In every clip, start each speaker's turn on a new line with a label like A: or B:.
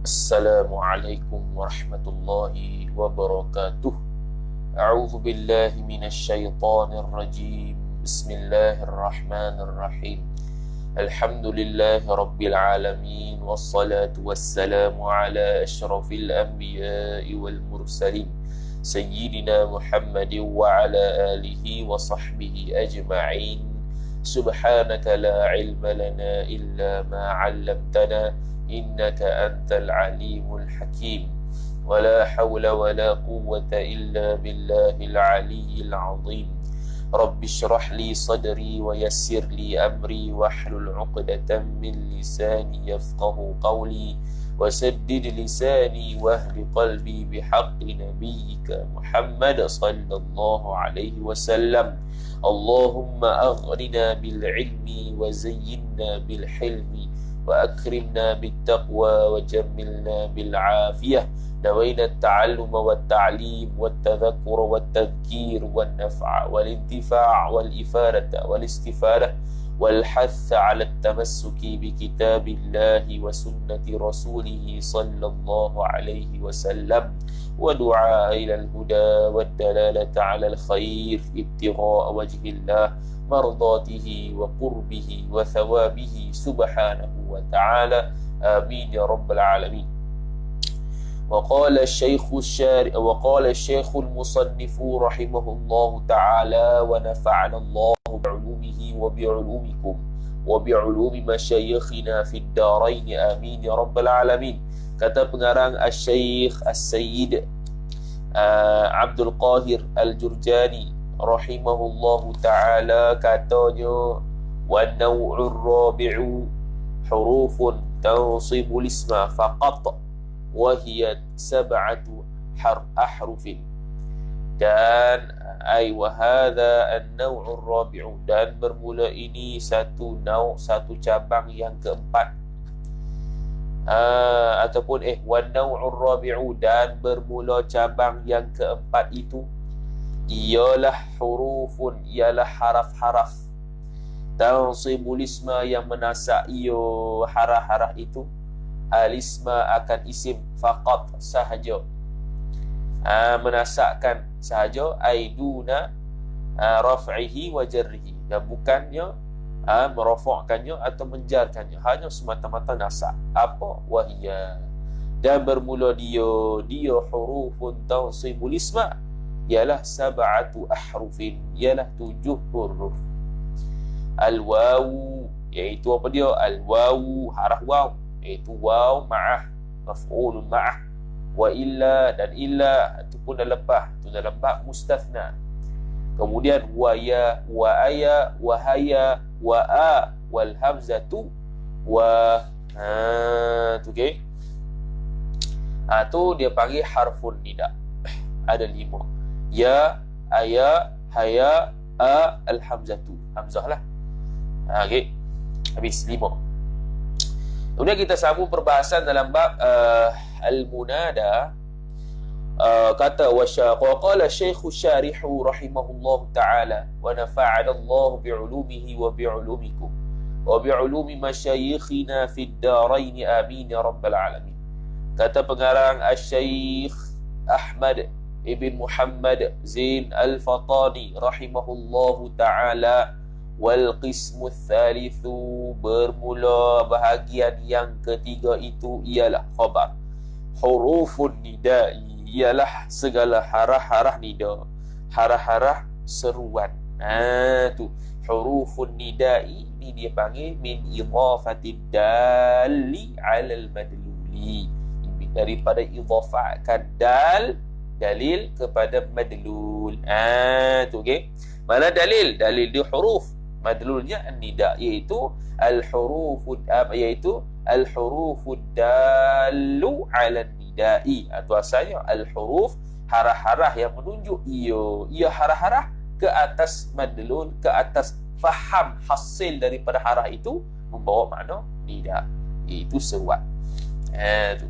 A: Assalamualaikum warahmatullahi wabarakatuh. A'udzu billahi minasyaitonir rajim. Bismillahirrahmanirrahim. Alhamdulillahi rabbil alamin wassalatu wassalamu ala asyrafil anbiya'i wal mursalin sayyidina Muhammadin wa ala alihi wa sahbihi ajma'in. Subhanaka la ilma lana illa ma 'allamtana إنك أنت العليم الحكيم ولا حول ولا قوة إلا بالله العلي العظيم رب اشرح لي صدري ويسر لي أمري واحلل عقدة من لساني يفقه قولي وسدد لساني واهد قلبي بحق نبيك محمد صلى الله عليه وسلم اللهم أغننا بالعلم وزينا بالحلم وأكرمنا بالتقوى وجملنا بالعافية نوينا التعلم والتعليم والتذكر والتذكير والنفع والانتفاع والإفادة والاستفادة والحث على التمسك بكتاب الله وسنة رسوله صلى الله عليه وسلم ودعاء إلى الهدى والدلالة على الخير ابتغاء وجه الله مرضاته وقربه وثوابه سبحانه وتعالى آمين يا رب العالمين. وقال الشيخ المصنف رحمه الله تعالى ونفعنا الله بعلومه وبعلومكم وبعلوم مشايخنا في الدارين آمين يا رب العالمين. Kata pengarang Al-Syekh As-Sayyid Abdul Qahir Al-Jurjani rahimahullahu ta'ala katanya wa naw'ur rabi'u hurufun tansibul isma faqat wa hiya sab'atu ahrufin dan wa hadha an-naw'ur rabi'u dan bermula ini satu cabang yang keempat ataupun wa naw'ur rabi'u dan bermula cabang yang keempat itu ialah hurufun, ialah haraf-haraf tansibul isma yang menasak iyo haraf-haraf itu al-isma akan isim faqat sahaja menasakkan sahaja aiduna raf'ihi wa jarrihi dan bukannya merafa'kannya atau menjarkannya, hanya semata-mata nasak. Apa wahia dan bermula dia hurufun tansibul isma ialah sab'atu ahrufin, ialah 7 huruf. Al-wawu iaitu apa dia? Al-wawu haraf waw iaitu waw ma'ah maf'ulun ma'ah wa illa dan illa itu pun dah lepas, itu dalam bab mustathna. Kemudian wa ya wa aya wa haya wa a wal hamzatu wa tu okey. Tu dia panggil harfun nida. Ada 5. Ya, aya, haya, a, al-hamzatu. Hamzah lah. Okey. Habis 5. Kemudian kita sambung perbahasan dalam bab al-munada. Kata wa qala Syekh Syarih rahimahullah taala wa nafa'ana Allah bi'ulumihi wa bi'ulumikum wa bi'ulumi masyayikhina fid darain amin ya rabbal alamin. Kata pengarang Syekh Ahmad Ibn Muhammad Zain Al-Fatani rahimahullahu ta'ala wal qismu thalithu bermula bahagian yang ketiga itu ialah khabar hurufun nidai ialah segala harah-harah nida, harah-harah seruan. Tu hurufun nidai ni dia panggil min idhafatid dali 'alal madluli, daripada idhafahkan dalil kepada madlul. Tu okey. Mana dalil? Dalil dia huruf, madlulnya an-nida iaitu al-hurufud iaitu al-hurufud dallu 'ala an-nida'i. Atau asalnya al-huruf harah-harah yang menunjuk ia harah-harah ke atas madlul, ke atas faham hasil daripada harah itu membawa makna nida, iaitu seruan. Tu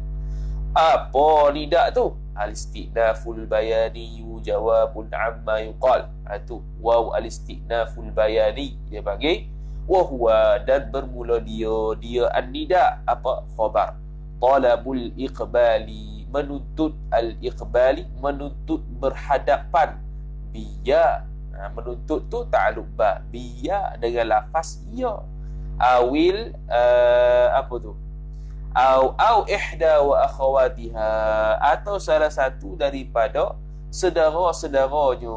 A: apa nida tu? Al-istinaful bayani jawabun amma yuqal. Tu waw al-istinaful bayani dia panggil wa huwa dan bermula dia an-nida apa khabar talabul iqbali, menuntut al-iqbali, menuntut berhadapan, biya. Menuntut tu ta'alluq ba, biya dengan lafaz ya, awil apa tu, au ihda wa akhawatiha, atau salah satu daripada saudara-saudaranya,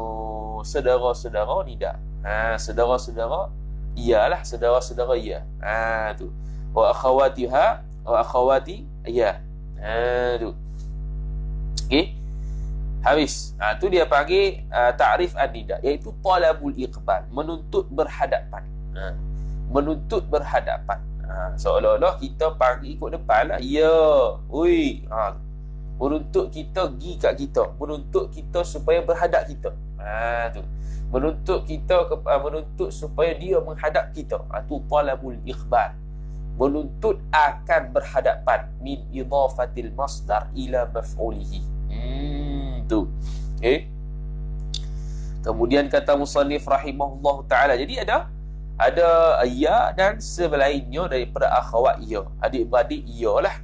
A: saudara-saudara nida. Saudara-saudara iyalah, saudara-saudara iya. Tu. Wa akhawatiha, wa akhawati iya. Tu. Okey. Habis. Tu dia panggil ta'rif an-nida, iaitu talabul iqbal, menuntut berhadapan. Menuntut berhadapan. Seolah-olah kita panggil ikut depan lah. Ya, ui. Menuntut kita pergi kat kita, menuntut kita supaya berhadap kita. Tu. Menuntut kita menuntut supaya dia menghadap kita. Tu talabul iqbal. Menuntut akan berhadapan, min idafatil masdar ila maf'ulihi. Tu. Okay. Kemudian kata musannif rahimahullah taala, jadi ada ya dan sebelainnya daripada akhawat ya, adik-beradik ya lah,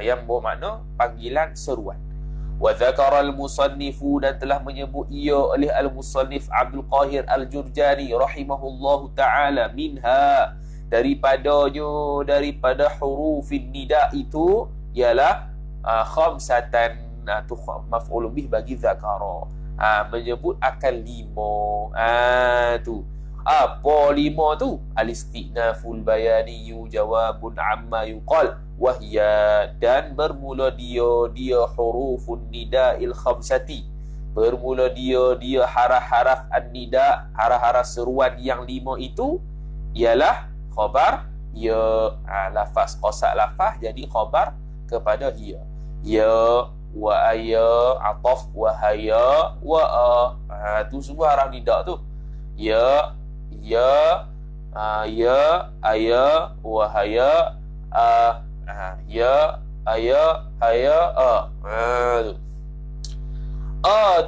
A: yang bermakna panggilan seruan. Wa dzakara al-musannifu, dan telah menyebut ya oleh al-musannif Abdul Qahir Al-Jurjani rahimahullahu taala, minha, daripada hurufin nida itu ialah khamsatan, tu maf'ul bih bagi dzakara, menyebut akan 5. Tu apa 5 tu? Al-istinaful bayaniyu jawabun amma yuqal wahya, dan bermula dia hurufun nida'il khamsati, bermula dia haraf-haraf an-nida', haraf-haraf seruan yang 5 itu ialah khabar ya. Lafaz qasak lafaz jadi khabar kepada ya. Ya wa aya, ataf wa haya wa tu semua haraf nida' tu. Ya, ya, ya, aya, wahaya, ya, aya, haya, tu.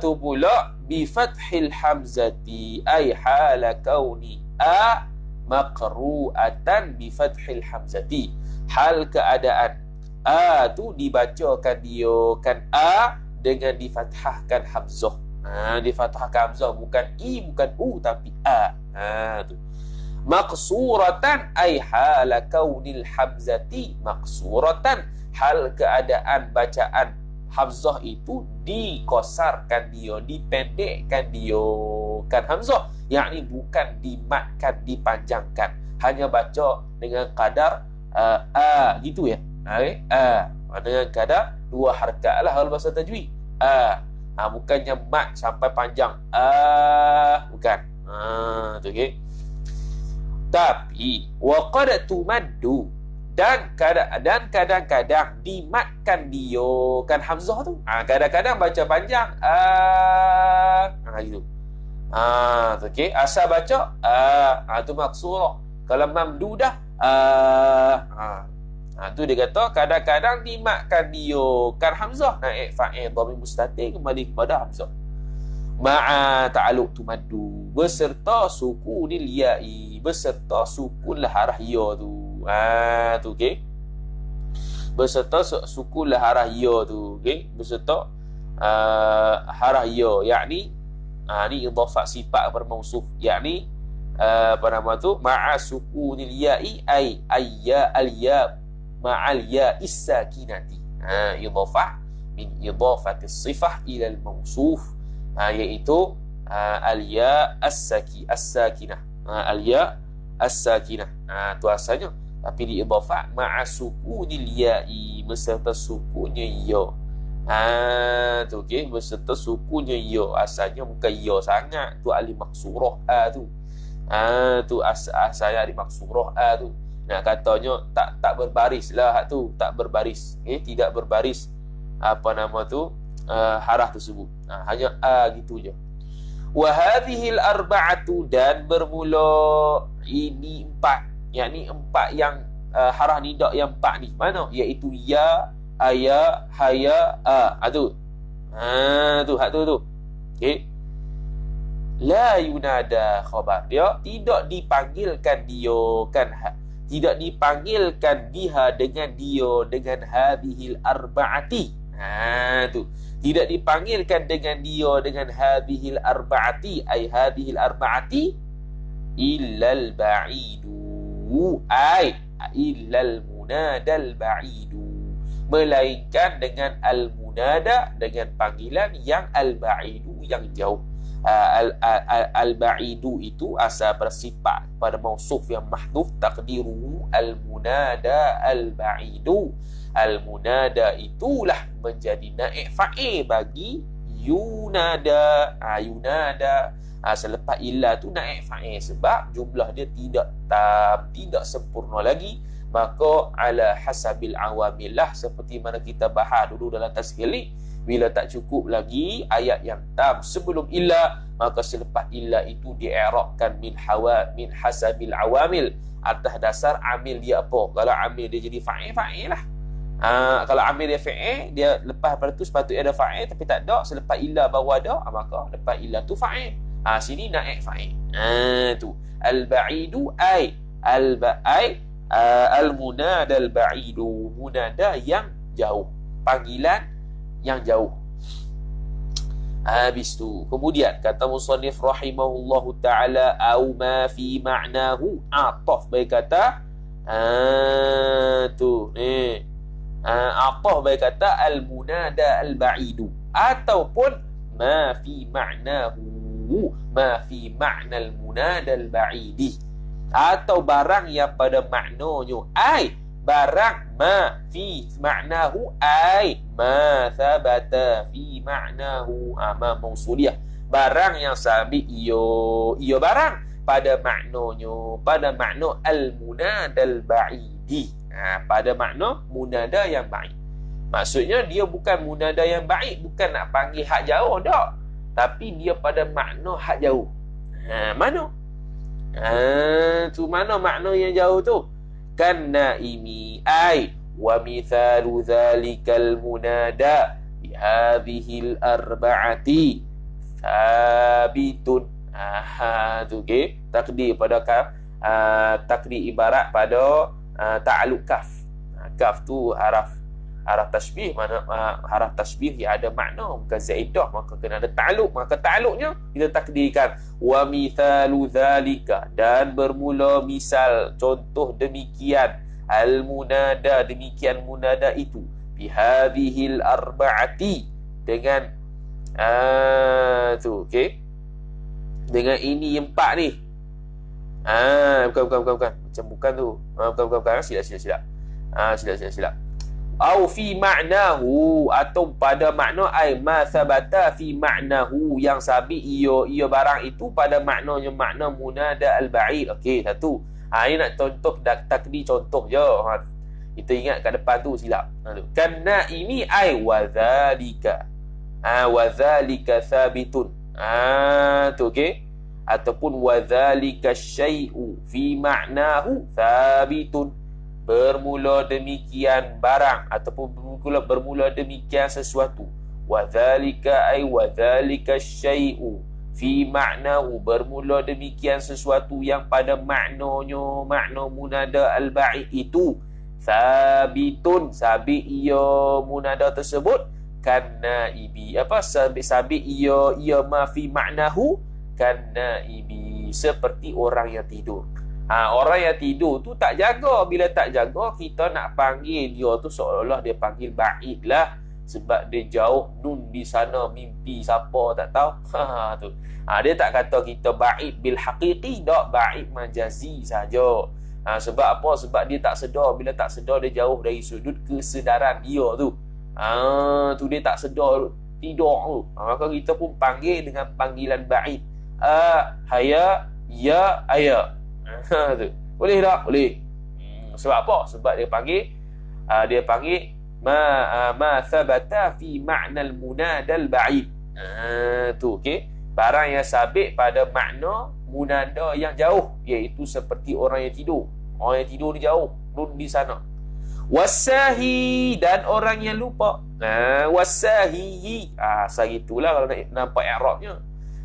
A: Tu pula bi fathil hamzati, ay hala kauni maqru'atan bi fathil hamzati, hal keadaan tu dibacakan dia kan dengan difathahkan hamzah. Difathahkan hamzah, bukan i, bukan u, tapi tu. Maqsuratan ay hala kaunil hamzati maqsuratan, hal keadaan bacaan hamzah itu dikosarkan dia, dipendekkan dia kan hamzah, yakni bukan dimatkan, dipanjangkan, hanya baca dengan kadar gitu ya. Dengan kadar 2 harakat lah kalau bahasa tajwid. Bukannya mat sampai panjang, bukan. Tu okey. Tapi wa qad tumaddu, dan kadang-kadang dimatkan dia kan hamzah tu. Kadang-kadang baca panjang gitu. Tu okey. Asal baca tu maksur. Kalau mamdudah tu dia kata kadang-kadang dimatkan dia kan hamzah, naik fa'il dhamir mustatir kembali kepada hamzah, ma'a ta'alluq tumaddu, beserta sukunil ya'i, beserta sukun harah ya tu. Tu okey. Beserta sukun harah ya tu, okey, beserta harah ya, yakni ni idhafah sifat kepada mausuf, yakni apa nama tu, ma'a sukunil ya'i ay ayya al-ya ma'al ya is-sakinati. Idhafah min idhafati sifah ila al-mawsuf, iaitu al-ya as-sakinah, al-ya as-sakinah. Tu asalnya, tapi diidhafah ma'a sukunil ya'i, beserta sukunnya ya. Tu okey, beserta sukunnya ya. Asalnya bukan ya sangat, tu alif maksurah tu. Tu asalnya alif maksurah tu. Nak katanya tak berbaris lah tu, tak berbaris, tidak berbaris apa nama tu harah tersebut, hanya gitu je. Wa hadhil arba'atu, dan bermula ini 4, yakni 4 yang harah nida yang 4 ni mana, iaitu ya, aya, haya, tu tu okey. La yunada khabar, dia tidak dipanggilkan dia kan tidak dipanggilkan biha dengan dia, dengan hadhil arba'ati. Tu tidak dipanggilkan dengan dia, dengan hadhil arba'ati, ay hadhil arba'ati illal ba'idu, ay illal munadal ba'idu, melainkan dengan al-munada, dengan panggilan yang al-ba'idu, yang jauh. Al-ba'idu itu asal bersifat pada mausuf yang mahdhuf, taqdiru al-munada al-ba'idu. Al-munada itulah menjadi naib fa'il bagi yunada. Yunada selepas illa tu naib fa'il, sebab jumlah dia tidak tam, tidak sempurna lagi. Maka ala hasabil awamillah, seperti mana kita bahas dulu dalam tashil ni, bila tak cukup lagi ayat yang tam sebelum illa, maka selepas illa itu di'irabkan min hasabil awamil, atas dasar amil dia apa. Kalau amil dia jadi fa'il lah. Kalau amil dia fa'il, dia lepas pada tu sepatutnya ada fa'il, tapi tak ada, selepas illa baru ada, maka lepas illa tu fa'il. Sini naik fa'il. Tu al-ba'idu ay al-munada al-ba'idu, munada yang jauh, panggilan yang jauh. Habis tu kemudian kata musannif rahimahullahu ta'ala, au ma fi ma'nahu, ataf baik kata ataf baik kata al-munada al-ba'idu, ataupun ma fi ma'nahu, ma fi ma'na al-munada al-ba'idi, atau barang yang pada maknanya, ai barang ma fi ma'nahu, ai ma thabata fi ma'nahu, ma mausuliyah, barang yang sabit iyo barang pada maknanya, pada makna al-munadal ba'idi, pada makna munada yang baik. Maksudnya dia bukan munada yang baik, bukan nak panggil hak jauh dak, tapi dia pada makna hak jauh. Mana? Tu mana makna yang jauh tu? Kan naimi ay wa mithalu dhalikal munada bihadhil arba'ati thabitun. Tu okey, takdir pada kaf, takdir ibarat pada ta'alluq kaf. Kaf tu haraf tasbih, mana haraf tasbih yang ada makna bukan zaidah, maka kena ada ta'alluq, maka ta'alluqnya kita takdirkan wa mithalu dzalika, dan bermula misal contoh demikian, al munada, demikian munada itu, bihadhil arba'ati, dengan tu okey, dengan ini empat ni. Bukan macam bukan tu, bukan silap. Au fi ma'nahu, atau pada makna ai ma sabata fi ma'nahu, yang sabit iyo barang itu pada maknanya, makna munada al-ba'id. Okey, satu. Ini nak contoh takdir, contoh je. Kita ingat kat depan tu silap. Karena ini ai wa dzalika. Wa dzalika sabitun. Tu okey. Ataupun wa dzalika syai'u fi ma'nahu sabitun, bermula demikian barang, ataupun bermula demikian sesuatu. Wa dzalika ay wa dzalika syai'u fi ma'nahu, bermula demikian sesuatu yang pada maknanya, makna munada al-ba'id itu sabitun, sabit ia munada tersebut, kana ibi sabit ia ma fi ma'nahu, kana ibi, seperti orang yang tidur. Orang yang tidur tu tak jaga. Bila tak jaga, kita nak panggil dia tu seolah-olah dia panggil ba'id lah, sebab dia jauh, nun di sana, mimpi siapa tak tahu. Tu. Dia tak kata kita ba'id bil haqiqi, tak, ba'id majazi saja. Sebab apa? Sebab dia tak sedar. Bila tak sedar, dia jauh dari sudut kesedaran dia tu. Tu dia tak sedar, tidur tu. Maka kita pun panggil dengan panggilan ba'id. Haya, ya, aya. Tu. Boleh tak? Boleh. Sebab apa? Sebab dia panggil ma thabata fi ma'nal munadal ba'id. Tu okey. Barang yang sabit pada makna munada yang jauh, iaitu seperti orang yang tidur. Orang yang tidur ni jauh, nun di sana. Wasahi, dan orang yang lupa. Wasahi. Segitulah kalau nak nampak i'rabnya.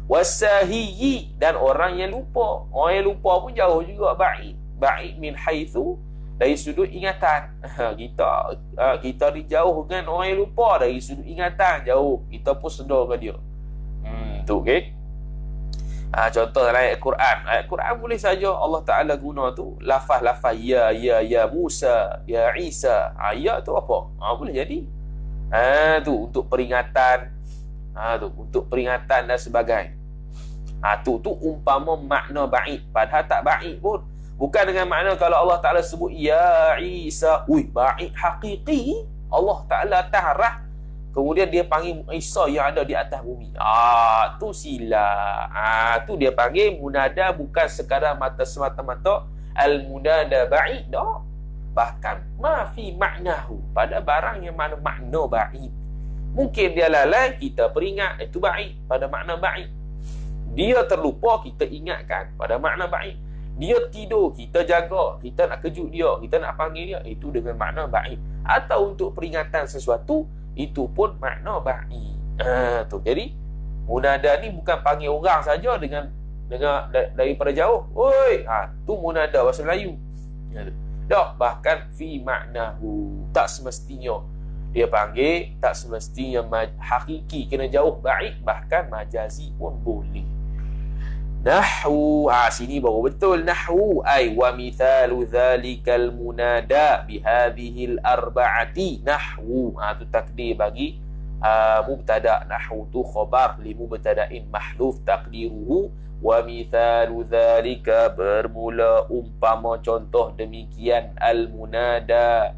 A: Wasahiyi, dan orang yang lupa. Orang yang lupa pun jauh juga ba'id. ba'id min haitsu dari sudut ingatan. Kita dijauh dengan orang yang lupa dari sudut ingatan, jauh. Kita pun sedar ke dia. Tu okey. Contoh dalam ayat Quran. Ayat Quran boleh saja Allah Ta'ala guna tu lafaz-lafaz ya Musa, ya Isa. Ya tu apa? Boleh jadi. Tu untuk peringatan. Tu untuk peringatan dan sebagainya. Tu umpama makna ba'id, padahal tak ba'id pun. Bukan dengan makna kalau Allah Ta'ala sebut ya Isa, ba'id hakiki. Allah Ta'ala atas arah, kemudian dia panggil Isa yang ada di atas bumi. Tu silap. Tu dia panggil munada, bukan sekadar semata-mata al-munada ba'id dah. Bahkan ma fi maknahu, pada barang yang makna ba'id. Mungkin dia lalai, kita peringat, itu ba'id, pada makna ba'id. Dia terlupa, kita ingatkan, pada makna ba'id. Dia tidur, kita jaga, kita nak kejut dia, kita nak panggil dia, itu dengan makna ba'id. Atau untuk peringatan sesuatu, itu pun makna ba'id. Jadi munada ni bukan panggil orang saja dengan daripada jauh. Tu munada bahasa Melayu. Tak, bahkan fi maknahu, tak semestinya dia panggil, tak semestinya hakiki kena jauh, ba'id, bahkan majazi pun boleh. Nahwu, sini baru betul. Nahwu ay wa mithalu dhalikal munada bihadhil arba'ati. Nahwu, tu takdir bagi mubtada. Nahwu tu khabar li mubtada'in mahdhuf taqdiruhu wa mithalu dhalika, bermula umpama contoh demikian al munada,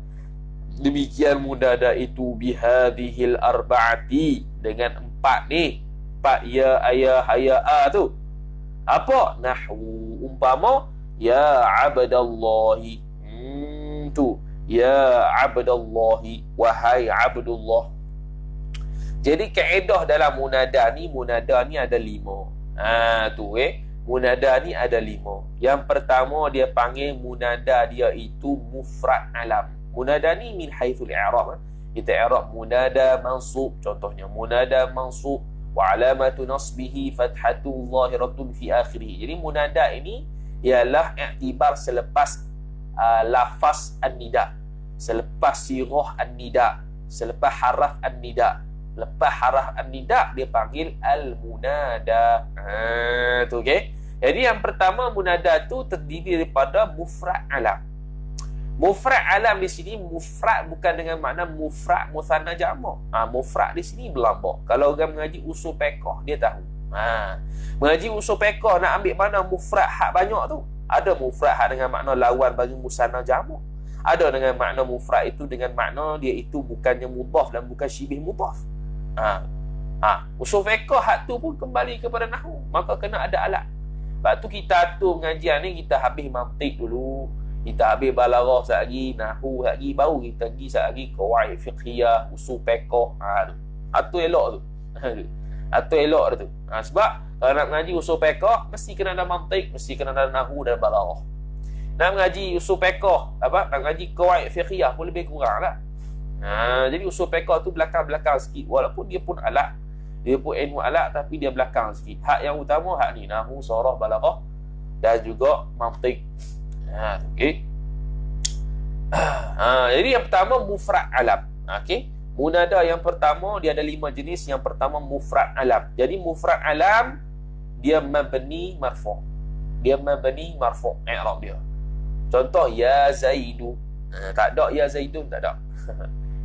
A: demikian munada itu bihadhil arba'ati, dengan empat ni, empat ya ayah haya tu. Apa? Nahwu, umpama ya abdallahi. Tu ya abdallahi, wahai abdullah. Jadi kaedah dalam munada ni ada 5. Munada ni ada 5. Yang pertama dia panggil munada dia itu mufrad alam. Munada ni min haitsul i'rab. Kita i'rab munada mansub, contohnya munada mansub wa alamatu nasbihi fathatun zahiratun fi akhirih. Jadi munada ini ialah iktibar selepas lafaz an-nida, selepas sirah an-nida, selepas haraf an-nida. Lepas haraf an-nida dia panggil al-munada. Tu okey. Jadi yang pertama munada tu terdiri daripada mufrad alam. Mufrad alam di sini, mufrad bukan dengan makna mufrad muthanna jamak. Mufrad di sini berlambak. Kalau orang mengaji usul fiqh dia tahu. Mengaji usul fiqh nak ambil mana mufrad hak banyak tu. Ada mufrad hak dengan makna lawan bagi musanna jamak. Ada dengan makna mufrad itu dengan makna dia itu bukannya mudhaf dan bukan syibih mudhaf. Usul fiqh hak tu pun kembali kepada nahwu, maka kena ada alat. Sebab tu kita atur pengajian ni, kita habis mantik dulu, kita habis balaghah sekejap lagi, nahwu sekejap lagi, baru kita pergi sekejap lagi qawaid fiqhiyah, usul fiqh. Atur elok tu. Atur elok tu. Sebab kalau nak mengaji usul fiqh mesti kena ada mantik, mesti kena ada nahwu dan balaghah. Nak mengaji usul fiqh, nak mengaji qawaid fiqhiyah pun lebih kurang lah. Jadi usul fiqh tu belakang-belakang sikit, walaupun dia pun alat, dia pun ilmu alat, tapi dia belakang sikit. Hak yang utama hak ni, nahwu, sarah, balaghah dan juga mantik. Okey. Jadi yang pertama mufrad alam. Okey. Munada yang pertama dia ada 5 jenis. Yang pertama mufrad alam. Jadi mufrad alam dia mabni marfu'. Dia mabni marfu' i'rab dia. Contoh ya Zaidu. Tak ada ya Zaidun, tak ada.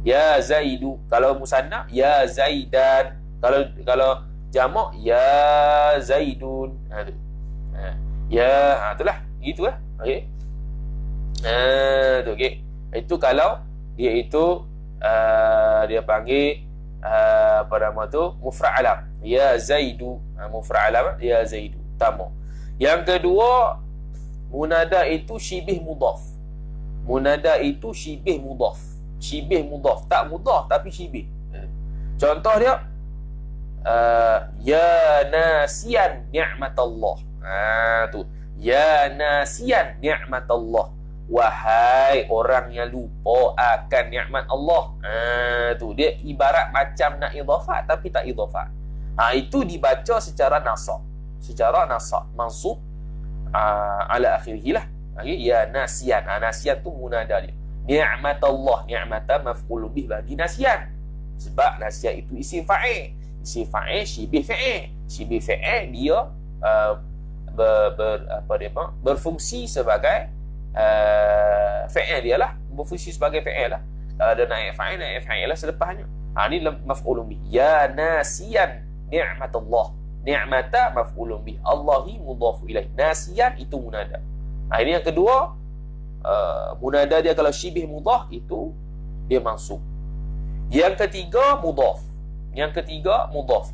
A: Ya Zaidu. Kalau musanna ya Zaidan. Kalau jamak ya Zaidun. Ya, itulah. Gitu lah. Okey. Tu okey. Itu kalau dia itu dia panggil apa nama tu mufrad alam. Ya Zaidu. Mufrad alam ya Zaidu. Tamu. Yang kedua, munada itu syibih mudhaf. Munada itu syibih mudhaf. Syibih mudhaf, tak mudhaf tapi syibih. Contoh dia ya nasiyan ni'matallah. Tu. Ya nasiyan ni'matallah. Wahai orang yang lupa akan nikmat Allah. Tu dia ibarat macam nak idhafat tapi tak idhafat. Itu dibaca secara nasab. Secara nasab, mansub ala akhirih lah. Okey, ya nasiyan. Nasiyan tu munada dia. Ni'matallah, ni'mata maf'ulun bih bagi nasiyan. Sebab nasiyan itu isim fa'il. Isim fa'il syibih fa'il. Syibih fa'il dia berfungsi sebagai fa'il dia lah, berfungsi sebagai fa'il lah. Kalau ada naik fa'il lah selepasnya. Ni maf'ulun bih. Ya nasiyan ni'matullah. Ni'mata maf'ulun bih. Allahi mudhafu ilaih. Nasiyan itu munada. Ini yang kedua. Munada dia kalau syibih mudhaf itu dia mansub. Yang ketiga mudhaf.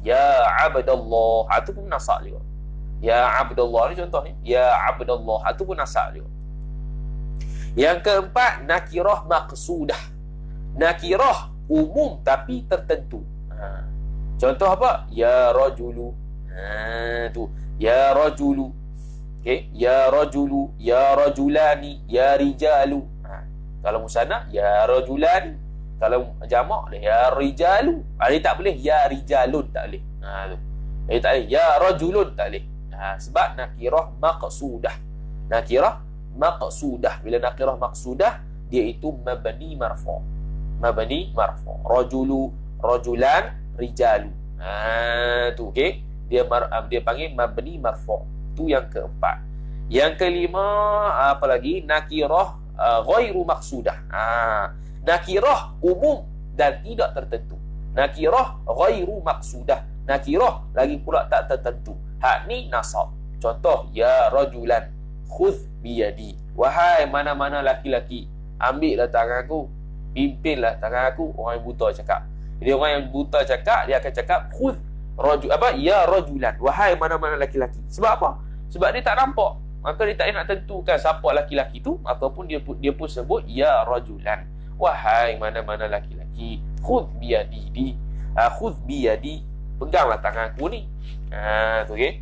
A: Ya abdallah. Itu pun nasab juga. Ya abdallah ni contoh ni. Ya abdallah. Itu pun nasab juga. Yang keempat nakirah maqsudah. Nakirah umum tapi tertentu. Contoh apa? Ya rajulu. Tu. Ya rajulu. Okey, ya rajulu, ya rajulani, ya rijalu. Kalau musanna ya rajulani. Kalau jamak ya rijalu. Ini tak boleh ya rijalun, tak boleh. Tu. Ini tak boleh ya rajulun, tak boleh. Sebab nakirah maqsudah. Nakirah maqsudah. Bila nakirah maqsudah, dia itu mabni marfu'. Mabni marfu'. Rajulu, rajulan, rijalu. Tu okey. Dia panggil mabni marfu'. Itu yang keempat. Yang kelima apa lagi? Nakirah ghairu maqsudah. Nakirah umum dan tidak tertentu. Nakirah ghairu maqsudah. Nakirah lagi pula tak tertentu. Hak ni nasab. Contoh ya rajulan khudh biyadi. Wahai mana-mana laki-laki, ambillah tangan aku, pimpinlah tangan aku. Orang yang buta cakap. Jadi orang yang buta cakap, dia akan cakap khudh ya rajulan, wahai mana-mana laki-laki. Sebab apa? Sebab dia tak nampak, maka dia tak nak tentukan siapa laki-laki tu, ataupun dia pun sebut ya rajulan, wahai mana-mana laki-laki. Khudh biyadi, khudh biyadi, peganglah tangan aku ni. Tu okey.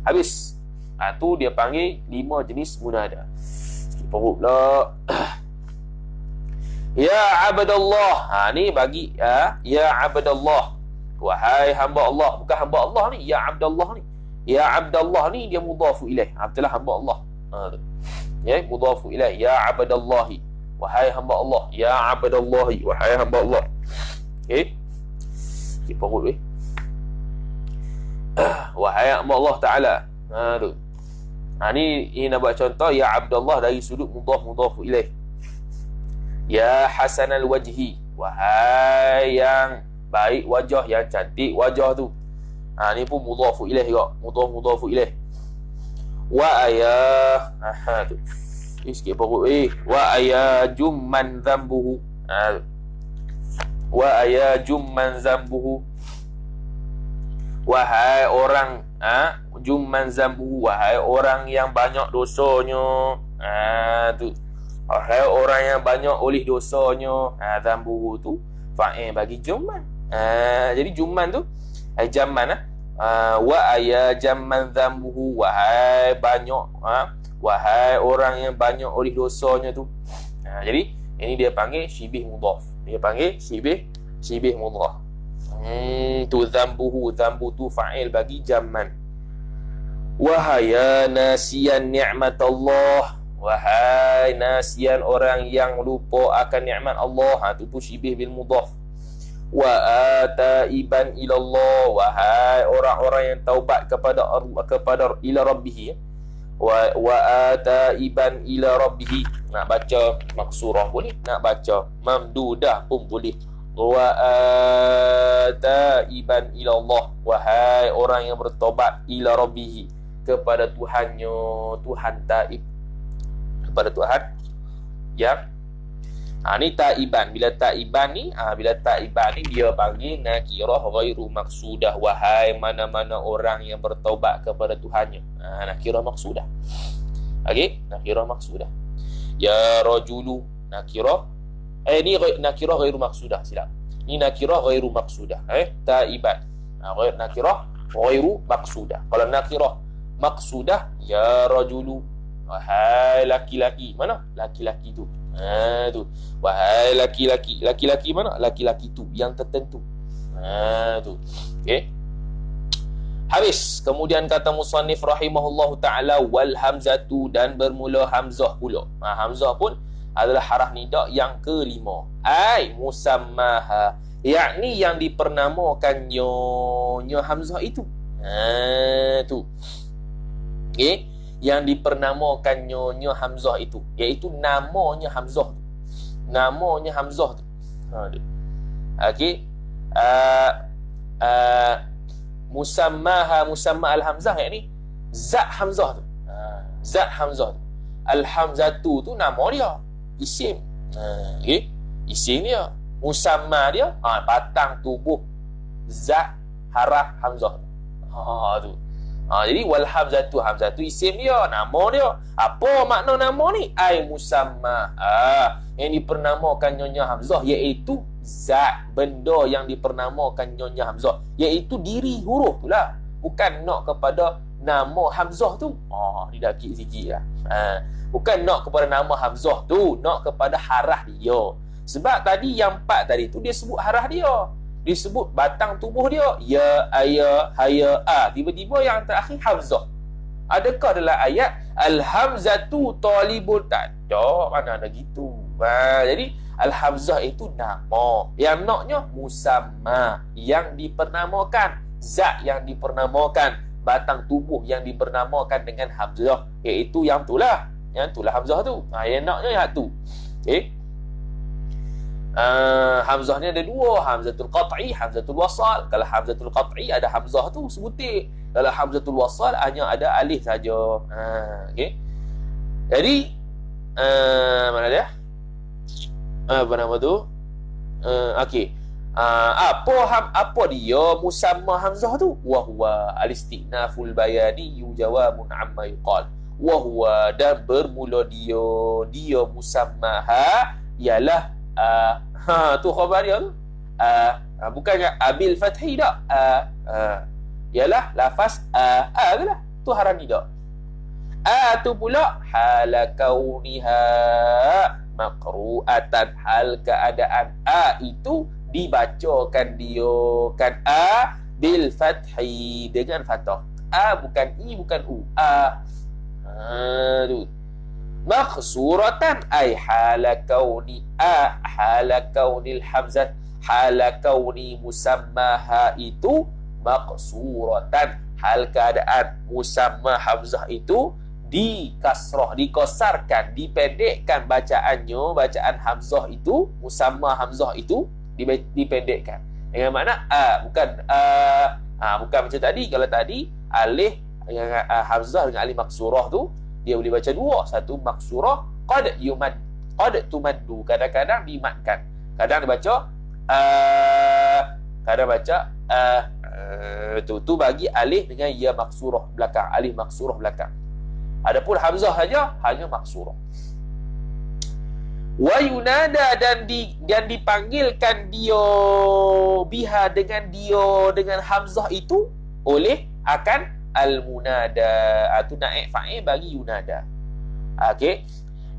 A: Habis. Tu dia panggil 5 jenis munada. Sikit perut pula. Ya abdallah. Ni bagi ya abdallah, wahai hamba Allah. Bukan hamba Allah ni, ya abdallah ni. Ya abdallah ni dia mudhafu ilaih. Abdullah hamba Allah. Ya, mudhafu ilaih. Ya abdallahi, wahai hamba Allah. Ya abdallahi, wahai hamba Allah. Okey. Sikit perut weh. Wahai hamba Allah Taala. Tu. Ni nak buat contoh ya abdallah dari sudut mudhafu ilaih. Ya hasanal wajhi, wahai yang baik wajah, yang cantik wajah tu. Ni pun mudhafu ilaih juga. Mudhafu ilaih. Wa ayah. Tu. Sikit perut wa ayajum man dhanbuhu. Wa ayajum man dhanbuhu. Wahai orang jumman zambuhu, wahai orang yang banyak dosanya. Tu. Wahai orang yang banyak oleh dosanya. Zambuhu tu fa'il bagi jumman. Jadi jumman tu jaman wa aya jamman zambuhu, wahai banyak wahai orang yang banyak oleh dosanya tu. Jadi ini dia panggil syibih mudhaf. Dia panggil syibih mudhaf. Tu zambuhu, zambu tu fa'il bagi jamman. Wahai nasiyan ni'matallah, wahai nasiyan orang yang lupa akan nikmat Allah. Tu pun syibih bil mudhaf. Wa ataiban ilallah, wahai orang-orang yang taubat kepada ila rabbih. Wa ataiban ila rabbih. Nak baca maksurah boleh, nak baca mamdudah pun boleh. Wa ataiban ilallah, wahai orang yang bertobat ila rabbih, kepada Tuhannya. Tuhan taib, kepada Tuhan yang ni taiban. Bila taiban ni dia panggil nakirah ghairu maqsudah, wahai mana-mana orang yang bertaubat kepada Tuhannya. Nakirah maqsudah. Okey, nakirah maqsudah. Ya rajulu nakirah. Ni nakirah ghairu maqsudah, silap. Ni nakirah ghairu maqsudah. Taiban. Nakirah ghairu maqsudah. Kalau nakirah maqsudah, ya rajulu, wahai laki-laki. Mana laki-laki tu? Tu. Wahai laki-laki. Laki-laki mana? Laki-laki tu yang tertentu. Tu. Okey. Habis. Kemudian kata musannif rahimahullahu ta'ala, wal hamzatu, dan bermula hamzah pula. Hamzah pun adalah haraf nida yang kelima. Ai musammaha, yakni yang dipernamakannya hamzah itu. Tu. Okey, yang dipernamakannya hamzah itu, iaitu namanya hamzah tu. Namanya hamzah tu. Okey. Musamma al-hamzah, yakni zat hamzah tu. Zat hamzah tu. Al-hamzatu tu nama dia, isim. Okey, isim dia. Musamma dia batang tubuh zat haraf hamzah tu. Tu. Jadi wal hamzatu isim dia, nama dia. Apa makna nama ni? Ai musamma. Yang dipernamakan nyonya hamzah, iaitu zat, benda yang dipernamakan nyonya hamzah, iaitu diri huruf tu lah. Bukan nak kepada nama hamzah tu. Didakik sikit lah. Bukan nak kepada nama hamzah tu, nak kepada harah dia. Sebab tadi yang 4 tadi tu dia sebut harah dia, disebut batang tubuh dia, ya, aya, haya, tiba-tiba yang terakhir hamzah. Adakah dalam ayat al-hamzatu talibun? Tak ada, mana ada gitu. Jadi al-hamzah itu nama, yang naknya musamma, yang dipernamakan, zat yang dipernamakan, batang tubuh yang dipernamakan dengan hamzah, iaitu yang itulah, hamzah tu. Yang naknya yang tu. Okey. Hamzah ni ada dua, hamzatul qat'i, hamzatul wasal. Kalau hamzatul qat'i ada hamzah tu sebutir. Kalau hamzatul wasal hanya ada alif saja. Okey. Jadi mana dia? Apa nama tu? Okey. Apa dia musamma hamzah tu? Wa huwa al-istinaful bayani jawabun amma yuqal. Wa huwa, dan bermula dia musammaha ialah tu khabar dia tu. Bukannya abil fathi dak. Ialah lafaz tu lah. Tu haraf nida. Tu pula hala kauniha maqru'atan, hal keadaan itu dibacakan dia kan bil fathi, dengan fathah. Bukan i, bukan u. Tu makhsuratan ay hala kauni hala kaunil hamzat, hala kauni musammaha itu makhsuratan, hal keadaan musamma hamzah itu dikasrah, dikosarkan, dipendekkan bacaannya, bacaan hamzah itu, musamma hamzah itu dipendekkan. Dengan makna bukan bukan macam tadi. Kalau tadi alif dengan hamzah dengan alif maksurah tu dia boleh baca dua, satu maksurah qad yumad, qad tumaddu, kadang-kadang dimatkan, kadang dibaca kadang baca tu bagi alif dengan ya maksurah belakang, alif maksurah belakang. Adapun hamzah saja hanya maksurah. Wa yunada, dan dipanggilkan dia biha, dengan hamzah itu oleh akan al-munada. Itu naik fa'il bagi yunada. Okey.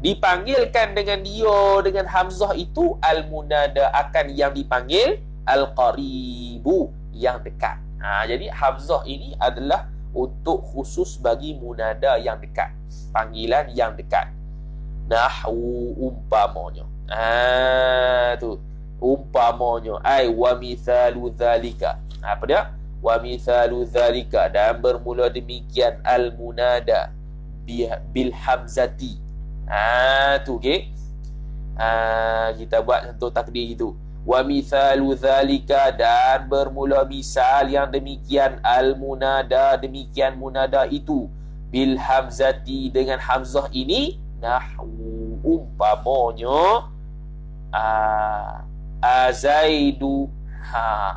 A: Dipanggilkan dengan hamzah itu al-munada, akan yang dipanggil al-qaribu, yang dekat. Jadi hamzah ini adalah untuk khusus bagi munada yang dekat, panggilan yang dekat. Nahwu, umpamanya. Tu umpamanya, ai wa mithalu dzalika. Apa dia? Wa mithalu dzalika, dan bermula demikian al-munada bil hamzati. Tu okey. Kita buat contoh takdir itu. Wa mithalu dzalika, dan bermula misal yang demikian al-munada, demikian munada itu bil hamzati, dengan hamzah ini. Nahwu, umpamanya azaidu,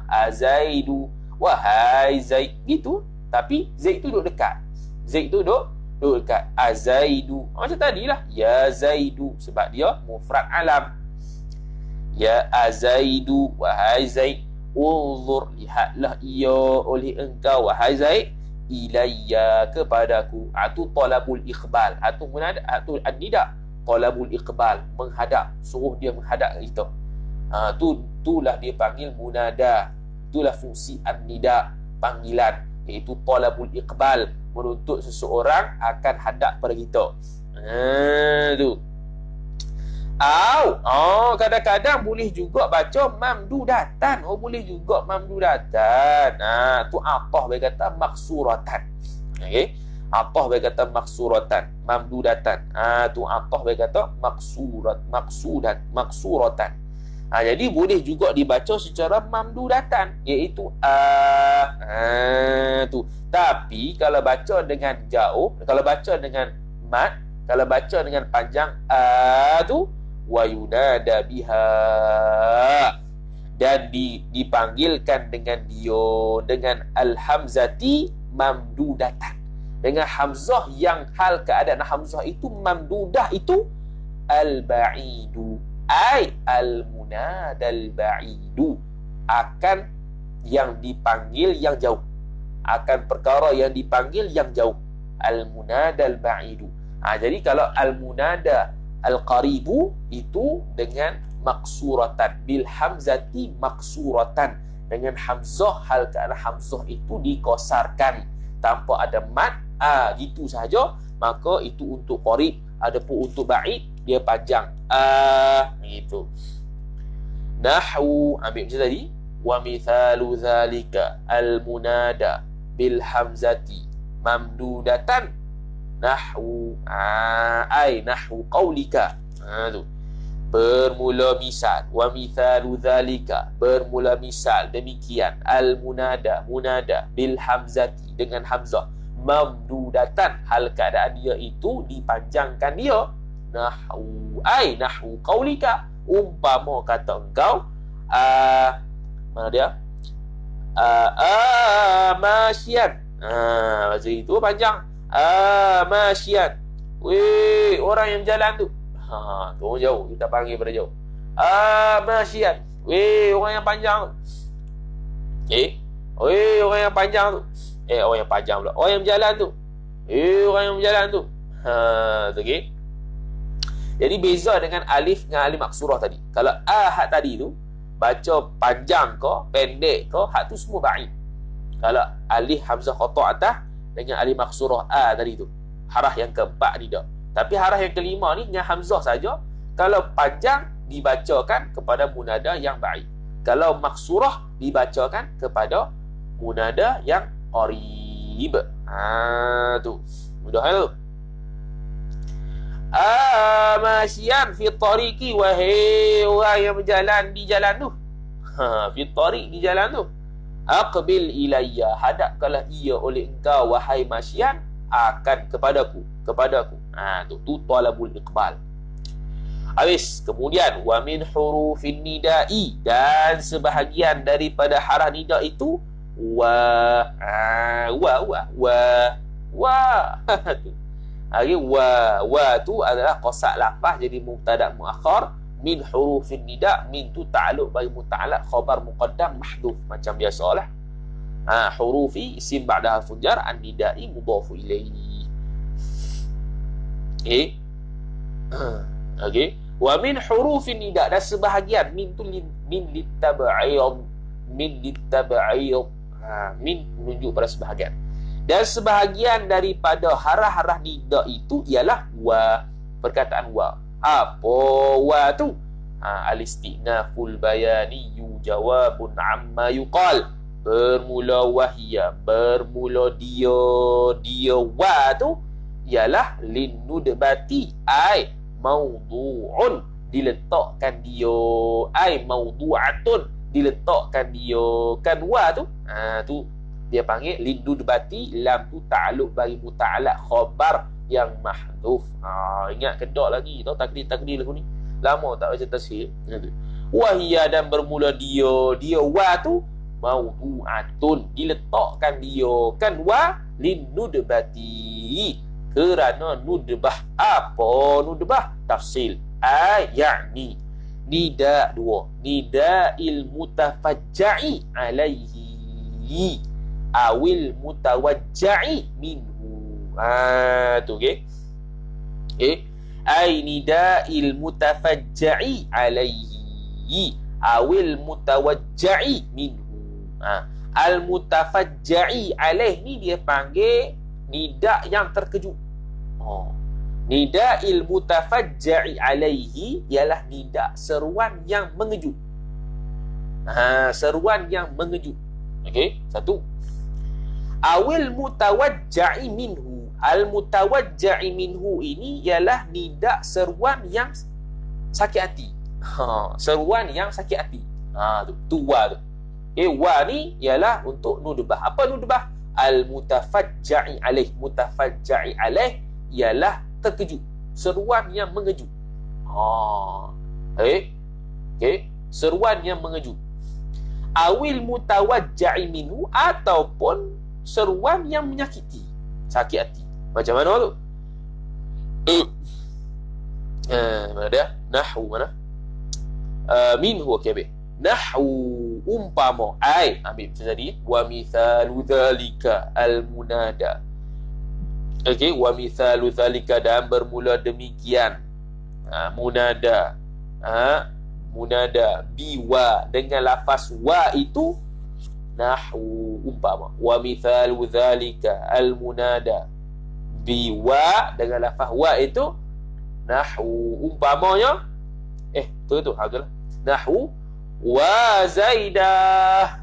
A: azaidu, wahai Zaid, gitu. Tapi Zaid tu duduk dekat, Zaid tu duduk dekat. Azaidu macam tadilah, ya Zaidu, sebab dia mufrad alam. Ya azaidu, wahai Zaid. Unzur, lihatlah ia oleh engkau, wahai Zaid. Ilayya, kepadaku. Itu talabul iqbal. Itu munada, itu an-nida. Talabul iqbal, menghadap, suruh dia menghadap kita. Itulah dia panggil munada. Itulah fungsi an-nida, panggilan iaitu talabul iqbal, menuntut seseorang akan hadap pada kita. Tu. Kadang-kadang boleh juga baca mamdudatan. Boleh juga mamdudatan. Tu atah bagi kata maksuratan. Okey. Atah bagi kata maksuratan, mamdudatan. Tu atah bagi kata maksuratan. Jadi boleh juga dibaca secara mamdudatan, iaitu tu. Tapi kalau baca dengan jauh, kalau baca dengan mat, kalau baca dengan panjang tu wa yunada biha, dan dipanggilkan dengan dia dengan al-hamzati mamdudatan, dengan hamzah yang hal keadaan hamzah itu mamdudah, itu al-ba'idu, ay al-munadal ba'idu, akan yang dipanggil yang jauh, akan perkara yang dipanggil yang jauh, al-munadal ba'idu. Jadi kalau al-munada al-qaribu itu dengan maksuratan, bil hamzati maksuratan, dengan hamzah hal keadaan hamzah itu dikosarkan tanpa ada mat, gitu saja, maka itu untuk qarib. Adapun untuk ba'id dia panjang, gitu. Nahwu, ambil macam tadi, wa mithalu zalika al-munada bil hamzati mamdudatan nahwu, ay nahwu qaulika. Tu bermula misal, wa mithalu zalika, bermula misal demikian, al munada, munada bil hamzati, dengan hamzah, mamdudatan hal keadaan dia itu dipanjangkan dia, nahwu, ay nahwu qaulika, umpama kata engkau, mana dia, masyian, macam itu panjang, masyian, weh orang yang berjalan tu, tu jauh, kita panggil pada jauh, masyian, weh orang yang panjang tu, weh orang yang panjang tu, orang yang panjang pula, orang yang berjalan tu, orang yang berjalan tu, tu, okey. Jadi beza dengan alif dengan alif maksurah tadi. Kalau hak tadi tu baca panjang ke pendek ke, hak tu semua ba'id. Kalau alif hamzah qata' atas dengan alif maksurah tadi tu, harah yang keempat ni dak. Tapi harah yang kelima ni dengan hamzah saja. Kalau panjang dibacakan kepada munada yang ba'id. Kalau maksurah dibacakan kepada munada yang qarib. Tu. Mudah tu. Masyian fi tariqi, wahai orang yang berjalan di jalan tu. Fi tariq, di jalan tu. Aqbil ilayya, hadapkanlah ia oleh engkau wahai masyian, akan kepadaku. Tu talabul iqbal. Habis. Kemudian wa min hurufin nida'i, dan sebahagian daripada harah nida itu wa. Wa tu adalah qasak lafaz jadi mubtada muakhar, min hurufin nida, min tu ta'alluq bagi muta'allaq khabar muqaddam mahdhuf macam biasalah. Hurufi isim ba'da harfun jar, an-nida'i mudhafu ilaihi. Okey. Wa min hurufin nida, dan sebahagian min tu min litab'id, min menunjuk pada sebahagian. Dan sebahagian daripada harah-harah nida itu ialah wa, perkataan wa. Apa wa tu? Al-istinaful bayani jawabun amma yuqal. Bermula wahia, bermula dia wa tu ialah linnudbati, ay mawdu'un, diletakkan dia, ay mawdu'atun, diletakkan dia. Kan wa tu, tu dia panggil linnudbati, lam tu ta'alluq bagi muta'allaq khabar yang mahdhuf. Ingat kedok lagi tau, takdir lagu ni lama tak baca tafsir. Wahia, dan bermula dia wa tu mawdu'atun, diletakkan dia. Kan wa linnudbati, kerana nudbah. Apa nudbah? Tafsil, yakni nida dua, nida'il mutafajja'i alaihi awil mutawajja'i minhu. Tu okey. Ai nida'il mutafajja'i alaihi awil mutawajja'i minhu. Al-mutafajja'i alaih ni dia panggil nida yang terkejut. Nida'il mutafajja'i alaihi ialah nida seruan yang mengejut. Seruan yang mengejut. Okey, satu. Awil mutawajja'i minhu. Al-mutawajja'i minhu ini ialah nida seruan yang sakit hati. Seruan yang sakit hati. Tu wa tu. Wa ni ialah untuk nudbah. Apa nudbah? Al-mutafajja'i alaih. Mutafajja'i alaih ialah terkejut. Seruan yang mengejut. Okey. Seruan yang mengejut. Awil mutawajja'i minhu, ataupun seruan yang menyakiti, sakit hati. Macam mana tu? Mana dia? Nahwu mana? Minhu. Okey, ambil. Nahwu umpama. Ambil macam tadi. Wa mithalu dhalika al-munada. Okey, wa mithalu dhalika, dan bermula demikian. Munada. Munada biwa, dengan lafaz wa itu nahwu umpama. Wa mithalu dhalika al-munada biwa, dengan lafaz wa itu nahwu umpamanya. Betul. Itulah. Nahwu wa zaidah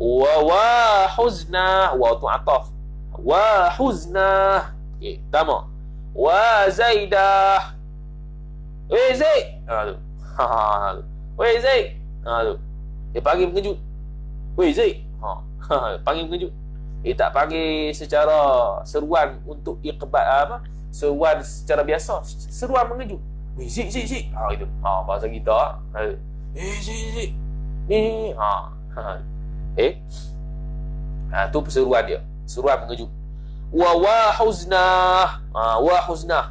A: wa huzna. Wa tu ataf. Wa huzna. Okey, pertama. Wa zaidah. Zaid. Tu. Zaid. Tu. Dia panggil mengejut. Zaid. Panggil mengejut. Dia tak panggil secara seruan untuk iqbal seruan secara biasa. Seruan mengejut. Zaid. Itu. Bahasa kita. Zaid. Ni. Tu perseruan dia. Seruan mengejut. Wa huzna.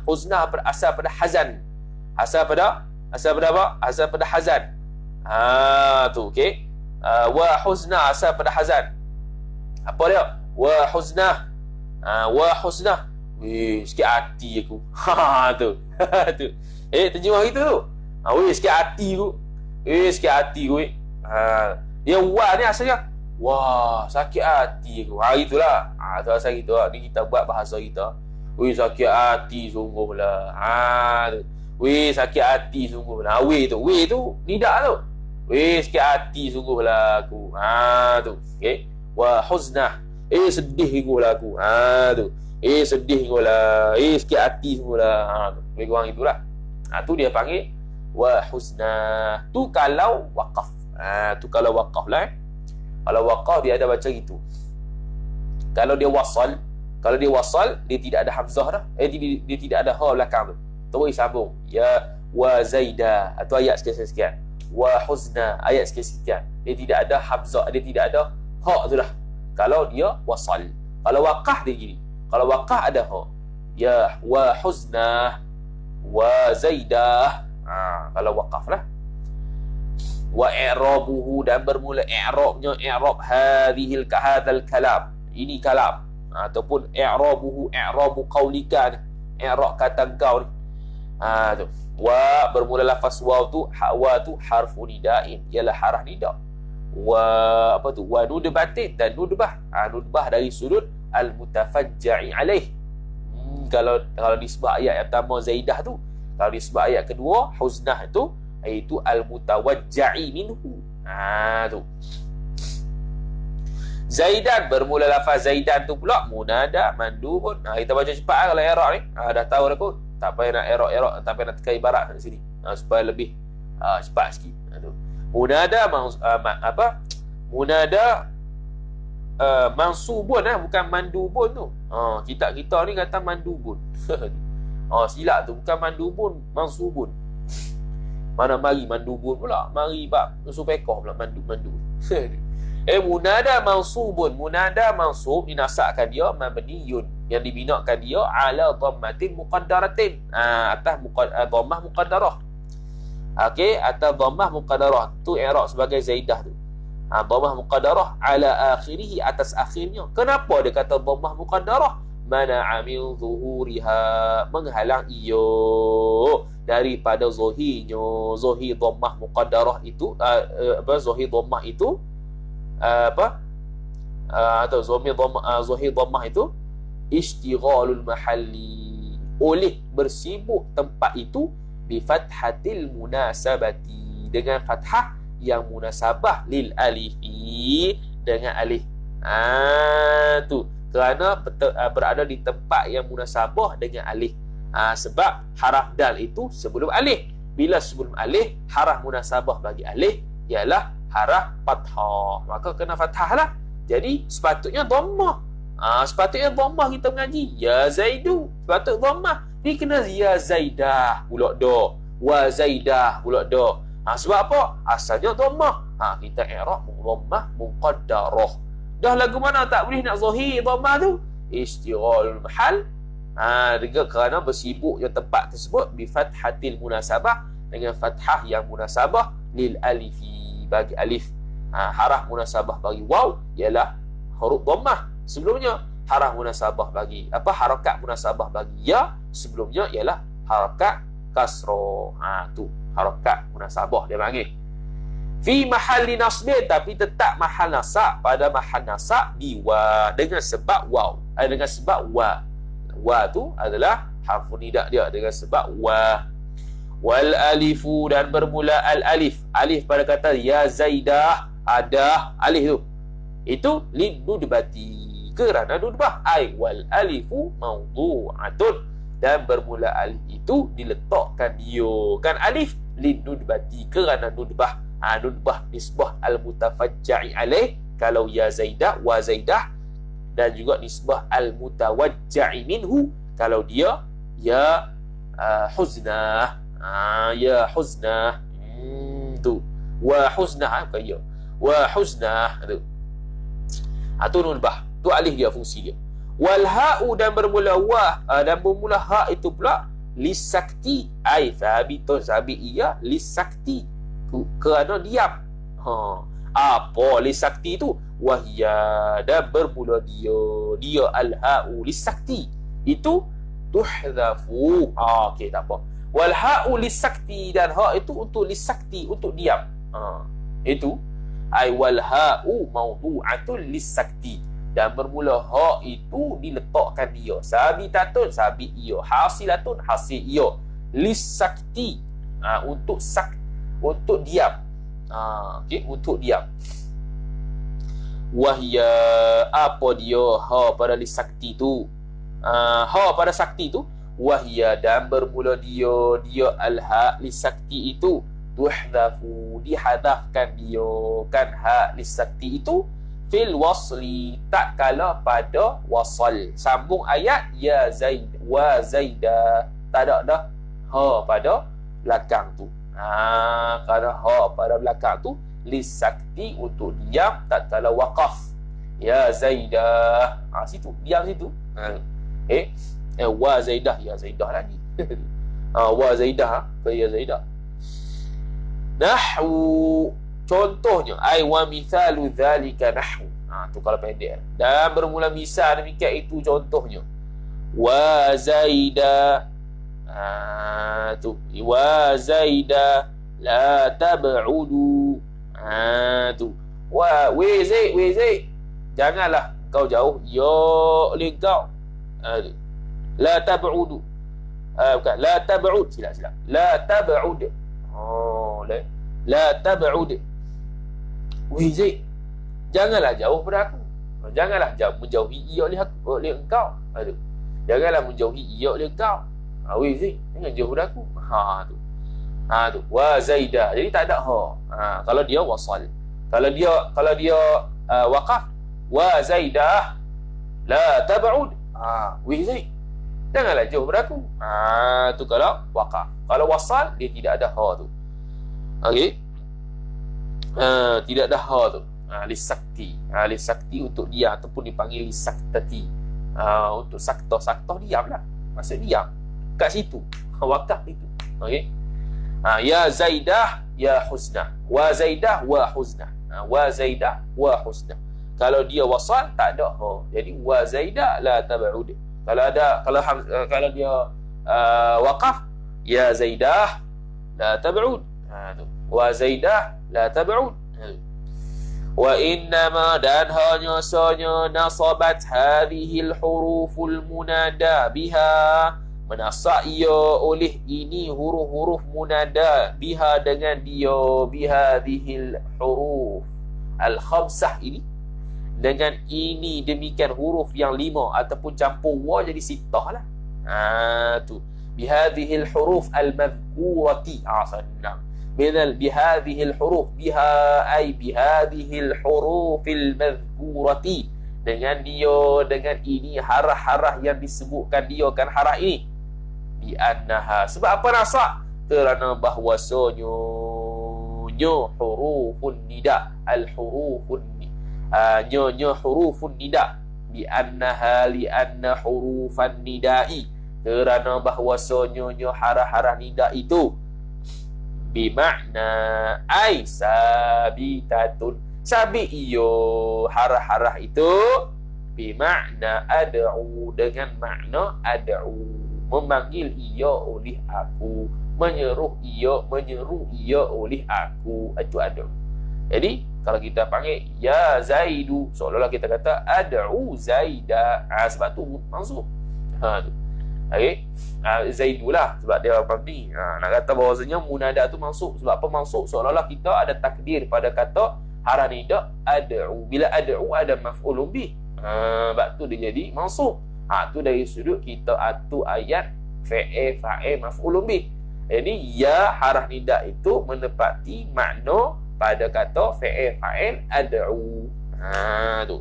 A: Huzna berasal pada hazan. Asal pada apa? Asal pada hazan. Tu okey. Wa huzna asal pada hazan. Apa dia? Wa huzna. Sikit hati aku. Tu. Tu. Terjemah gitu tu. Sikit hati aku. Sikit hati aku. Dia wa ni asalnya sakit hati aku. Itulah. Tu asal gitu. Ni kita buat bahasa kita. Sakit hati sungguh lah. Tu. Sakit hati sungguh lah. Tu nidak tu. Sakit hati sungguh lah aku. Tu. Okey. Wa huznah. Sedih sungguh lah aku. Tu. Sedih sungguh lah. Sakit hati sungguh lah. Lebih kurang itulah. Tu dia panggil wa huznah. Tu kalau waqaf. Tu kalau waqaf lah. Kalau waqaf dia ada baca gitu. Kalau dia wasal, dia tidak ada hamzah dah. Dia tidak ada ha belakang tu. Terus sambung. Ya wa zaida, atau ayat sekian-sekian. Wa huzna, ayat sekian-sekian. Dia tidak ada hamzah, dia tidak ada ha tu dah. Kalau dia wasal. Kalau waqaf dia gini. Kalau waqaf ada ha. Ya wa huzna wa zaida. Kalau waqaf lah. Wa i'rabuhu, dan bermula i'rabnya, i'rab hadzal kalam. Ini kalam. Ataupun i'rabuhu, i'rabu qaulika, i'rab kata kau ni. Tu. Wa bermula lafaz waw tu, wa tu harfu nida'in, ialah harah nida. Wa apa tu? Wa nudbatin, dan nudbah. Nudbah dari sudut al-mutafajja'i alaih. Kalau disebut ayat yang pertama zaidah tu, kalau disebut ayat kedua huznah itu, iaitu al-mutawajja'i minhu. Tu. Zaidan, bermula lafaz zaidan tu pula munada mandubun. Kita baca cepat kalau i'rab ni. Dah tahu dah kot. Tak payah nak i'rab, tak payah nak tekan ibarat kat sini. Supaya lebih cepat sikit. Tu. Munada Munada mansubun, bukan mandubun tu. Kitab kita ni kata mandubun. Silap tu, bukan mandubun, mansubun. Mana mari mandubun pula, mari bab supekoh pula mandu. Munada mansubun. Munada mansub dinasabkan dia mabniyun, yang dibinakan dia ala dhammatin muqaddaratin, atas dhammah muqaddarah. Okey, atas dhammah muqaddarah tu i'rab sebagai zaidah tu. Dhammah muqaddarah ala akhirih, atas akhirnya. Kenapa dia kata dhammah muqaddarah? Mana'a min zuhuriha, menghalang iyo daripada zahirnya. Zahir dhammah muqaddarah itu zahir dhammah itu atau zahir dhammah itu ishtighalul mahalli, oleh bersibuk tempat itu bi fathatil munasabati, dengan fathah yang munasabah lil alifi, dengan alif. Tu kerana berada di tempat yang munasabah dengan alif. Sebab haraf dal itu sebelum alif. Bila sebelum alif, haraf munasabah bagi alif ialah haraf fathah, maka kena fathah lah. Jadi sepatutnya dhammah. Sepatutnya dhammah kita mengaji ya zaidu, sepatut dhammah. Ni kena ya zaidah pula dah, wa zaidah pula dah. Sebab apa? Asalnya dhammah. Kita i'rab dhammah muqaddarah. Dah lagu mana tak boleh nak zahir dhammah tu? Istighalul mahal. Kerana bersibuknya tempat tersebut bi fathatil munasabah, dengan fathah yang munasabah lil alifi, bagi alif. Haraf munasabah bagi waw ialah huruf dhammah. Sebelumnya haraf munasabah bagi harakat munasabah bagi ya sebelumnya ialah harakat kasrah. Tu harakat munasabah dia panggil. Fi mahalli nasbin, tapi tetap mahal nasab, pada mahal nasab di wa, dengan sebab waw, dengan sebab wa. Wa tu adalah harfu nida dia dengan sebab wa. Wal alifu, dan bermula al alif. Alif pada kata ya zaidah, ada alif tu. Itu lin nudbati, kerana nudbah. Ai wal alifu mawdu'atun, dan bermula alif itu diletakkan dia. Kan alif lin nudbati, kerana nudbah. Nudbah nisbah al mutafajja'i alaih kalau ya zaidah wa zaidah, dan juga nisbah al mutawajja'i minhu kalau dia ya huznah. Ya huznah. Tu wa huznah, bukan ya, wa huznah tu. Tu nudbah, tu alif dia, fungsi dia. Wal ha'u, dan bermula wa, dan bermula ha itu pula lisakti, ai thabitun sabit ia lisakti, kerana diam. Apa lisakti tu? Wahya, dan bermula dia al ha'u lisakti itu tuhdhafu. Okey, tak apa. Wal ha'u lisakti, dan ha itu untuk lisakti, untuk diam. Itu ai wal ha'u mawdu'atun lisakti, dan bermula ha itu diletakkan dia. Sabitatun sabit ia, hasilatun hasil ia, lisakti untuk diam. Okey, untuk diam. Wahya, apa dia ha pada lisakti tu? Ha pada sakti tu, wahya, dan bermula dia al-ha lisakti itu tuhdhafu, dihadafkan dia, kan ha lisakti itu fil wasli, tak kala pada wasal. Sambung ayat ya zaid wa zaida, tak ada dah ha pada belakang tu. Kerana ha pada belakang tu lisakti untuk diam tak kala waqaf. Ya zaidah, situ diam situ. Wa zaidah, ya zaidah lagi. Wa zaidah ke ya zaidah. Nahwu, contohnya ai wa mithalu dzalika nahwu. Tu kalau pendek. Dan bermula misal demikian itu contohnya. Wa zaida, tu wa zaida la tab'udu. Tu wa we zaid janganlah kau jauh, ya oleh kau. La tab'udu, bukan la tab'ud, silap la tab'ud. La tab'ud. Weh Zaid, janganlah jauh pada aku, janganlah menjauhi ia oleh engkau. Janganlah menjauhi ia oleh engkau. Weh Zaid, jangan jauh pada aku. Tu wa zaidah, jadi tak ada ha. Kalau dia wasal, kalau dia waqaf, wa zaidah la tab'ud. Weh Zaid, janganlah jauh pada aku. Tu kalau waqaf. Kalau wasal, dia tidak ada ha tu. Okey, tidak ada ha tu. Lisakti, lisakti untuk dia, ataupun dipanggil lisaktati. Untuk sakta diam lah, maksud diam kat situ, waqaf itu. Okey, ya zaidah ya husnah, wa zaidah wa husnah. Wa zaidah wa husnah. Kalau dia wasal tak ada ha, jadi wa zaidah la tab'ud. Kalau dia waqaf, ya zaidah la tab'ud. Wa zaidah la tab'ud. Wa innama dan hanya saja nasabat hadhil huruful munada biha, menasab ia oleh ini huruf-huruf munada biha dengan dia, bihadhil huruf al khamsah ini, dengan ini demikian huruf yang 5 ataupun campur wa jadi sitah lah. Tu bihadhil huruf al madhkurati sanam minal bihadhil huruf biha ay bihadhil hurufil madhkurati, dengan dia dengan ini harah-harah yang disebutkan dia kan harah ini, bi annaha sebab apa nasab, kerana bahwasanya hurufun nida al hurufun hurufun nida bi annaha li anna hurufan nidai, kerana bahwasanya harah-harah nida itu bimakna ay sabitatun, sabit iyo harah-harah itu bimakna ad'u, dengan makna ad'u, memanggil ia oleh aku, menyeru ia oleh aku, itu ad'u. Jadi kalau kita panggil ya Zaidu, seolah-olah kita kata ad'u Zaida, sebab tu maksud tu. Okey, Zaidu lah sebab dia apa ni. Nak kata bahawasanya munada tu mansub. Sebab apa mansub? Seolah-olah kita ada takdir pada kata harah nida ad'u. Bila ad'u ada maf'ulun bih. Sebab tu dia jadi mansub. Tu dari sudut kita atu ayat fa'il maf'ulun bih. Jadi ya harah nida itu menepati makna pada kata fa'il ad'u. Tu.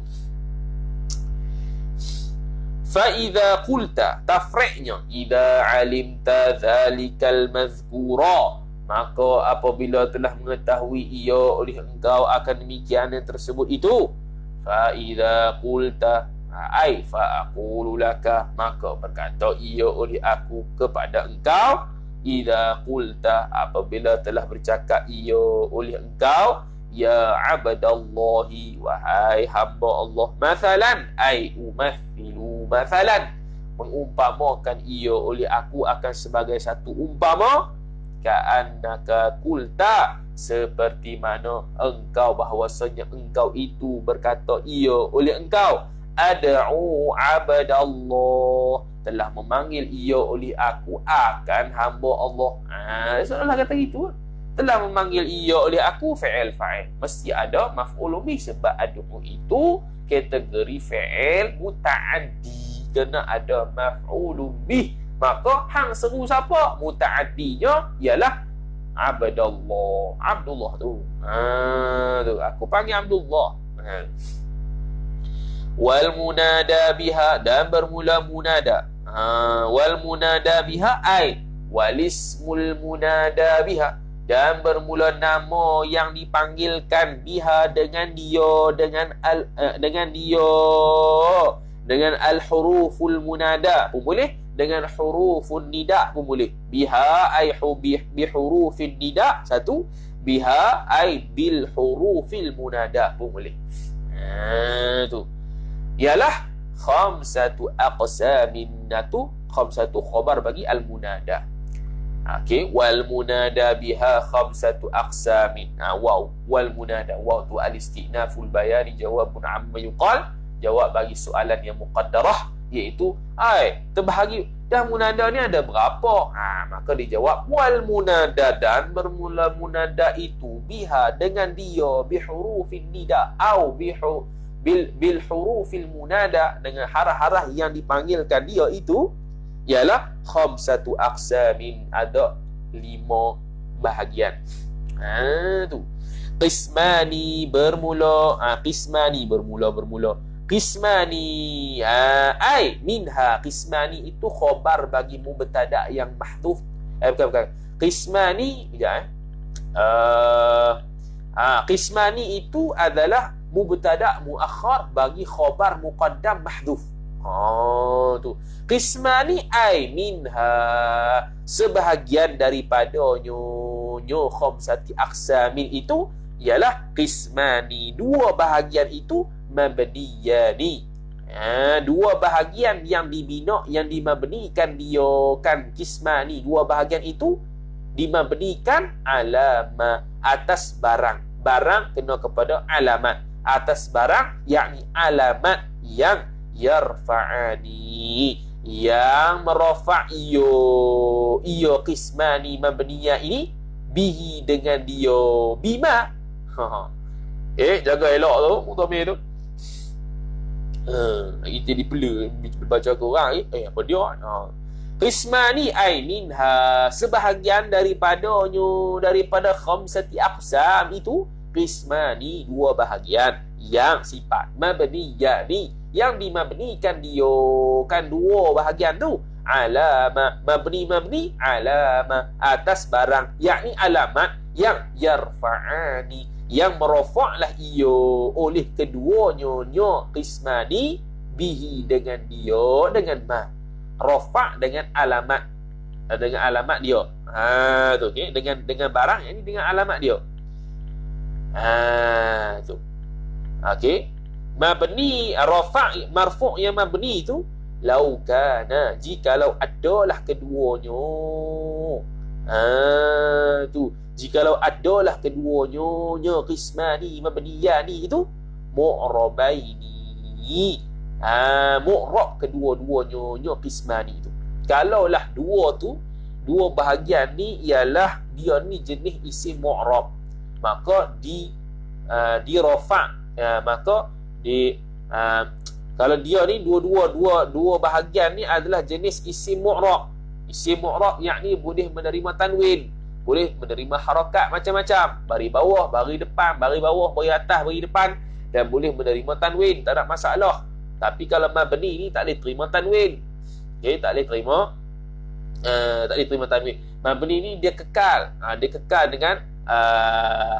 A: فَإِذَا قُلْتَ tafri'nya idza alimta dzalikal mazkura, maka apabila telah mengetahui ia oleh engkau akan demikian yang tersebut itu, فَإِذَا قُلْتَ ai fa'aqulu laka, maka berkata ia oleh aku kepada engkau, idza qulta apabila telah bercakap ia oleh engkau, ya abdallahi wahai hamba Allah, mathalan ai umathilu mathalan, mengumpamakan ia oleh aku akan sebagai satu umpama, ka'annaka qulta seperti mana engkau bahwasanya engkau itu berkata ia oleh engkau, ad'u abdallah, telah memanggil ia oleh aku akan hamba Allah. Seolah kata gitu, telah memanggil ia oleh aku fa'il mesti ada maf'ul bih, sebab ad'u itu kategori fa'il muta'addi, kena ada maf'ul bih, maka hang seru siapa muta'addinya ialah abdallah, Abdullah tu. Tu aku panggil Abdullah. Wal munada biha, dan bermula munada. Wal munada biha ay walismul munada biha, dan bermula nama yang dipanggilkan biha dengan dia, dengan al huruful munada pun boleh, dengan hurufun nida pun boleh. Biha ay bi hurufin nida satu, biha ay bil hurufil munada pun boleh. Tu ialah khamsatu aqsamin, natu khamsatu khabar bagi al munada. Okey, wal munada biha khamsatu aqsamin. Waw wal munada, waw tu al istinaful bayani jawabun amma yuqal, jawab bagi soalan yang muqaddarah, iaitu terbahagi dah munada ni ada berapa. Maka dijawab wal munada, dan bermula munada itu biha dengan dia, bihurufin nida au bil hurufil munada, dengan harah-harah yang dipanggilkan dia itu ialah khamsatu aqsamin, ada 5 bahagian. Tu qismani bermula, qismani bermula qismani ai minha, qismani itu khabar bagi mubtada yang mahdhuf. Bukan qismani qismani itu adalah mubtada muakhar bagi khabar muqaddam mahdhuf. Tu qismani ai minha, sebahagian daripada nyo khamsati aqsamin itu ialah qismani, 2 bahagian itu mabniyani. 2 bahagian yang dibina, yang dimabnikan dia kan qismani, 2 bahagian itu dimabnikan alama, atas barang barang kena kepada alamat. Atas barang, yakni alamat yang yarfa'ani, yang merafa' iyo qismani mabniya ini bihi dengan dia. Bima. Jaga elok tu, mutamir tu. Kita dipela baca ke orang apa dia? Qismani ai minha, sebahagian daripada khamsati aqsam itu, qismani, dua bahagian yang sifat mabniyani, yang dimabnikan dia kan dua bahagian tu, alama mabni alama, atas barang, yakni alamat yang yarfa'ani, yang merafa'lah iyo oleh keduanya, qismani bihi dengan dia, dengan ma, rafa' dengan alamat dia, tu okey, dengan barang, yakni dengan alamat dia, tu okey. Mabni rafa' marfu' yang mabni tu, lau kana, jikalau adalah keduanya, tu jikalau adalah keduanya, qismani mabniyani itu, mu'rabaini, mu'rab kedua-duanya, qismani itu. Kalaulah dua bahagian ni ialah dia ni jenis isim mu'rab, maka di rafa', maka kalau dia ni dua bahagian ni adalah jenis isim mu'rab. Isim mu'rab yakni boleh menerima tanwin, boleh menerima harakat macam-macam, bari bawah, bari depan, bari bawah, bari atas, bari depan, dan boleh menerima tanwin, tak ada masalah. Tapi kalau mabni ni tak boleh terima tanwin. Okey, tak boleh terima tanwin. Mabni ni dia kekal, dengan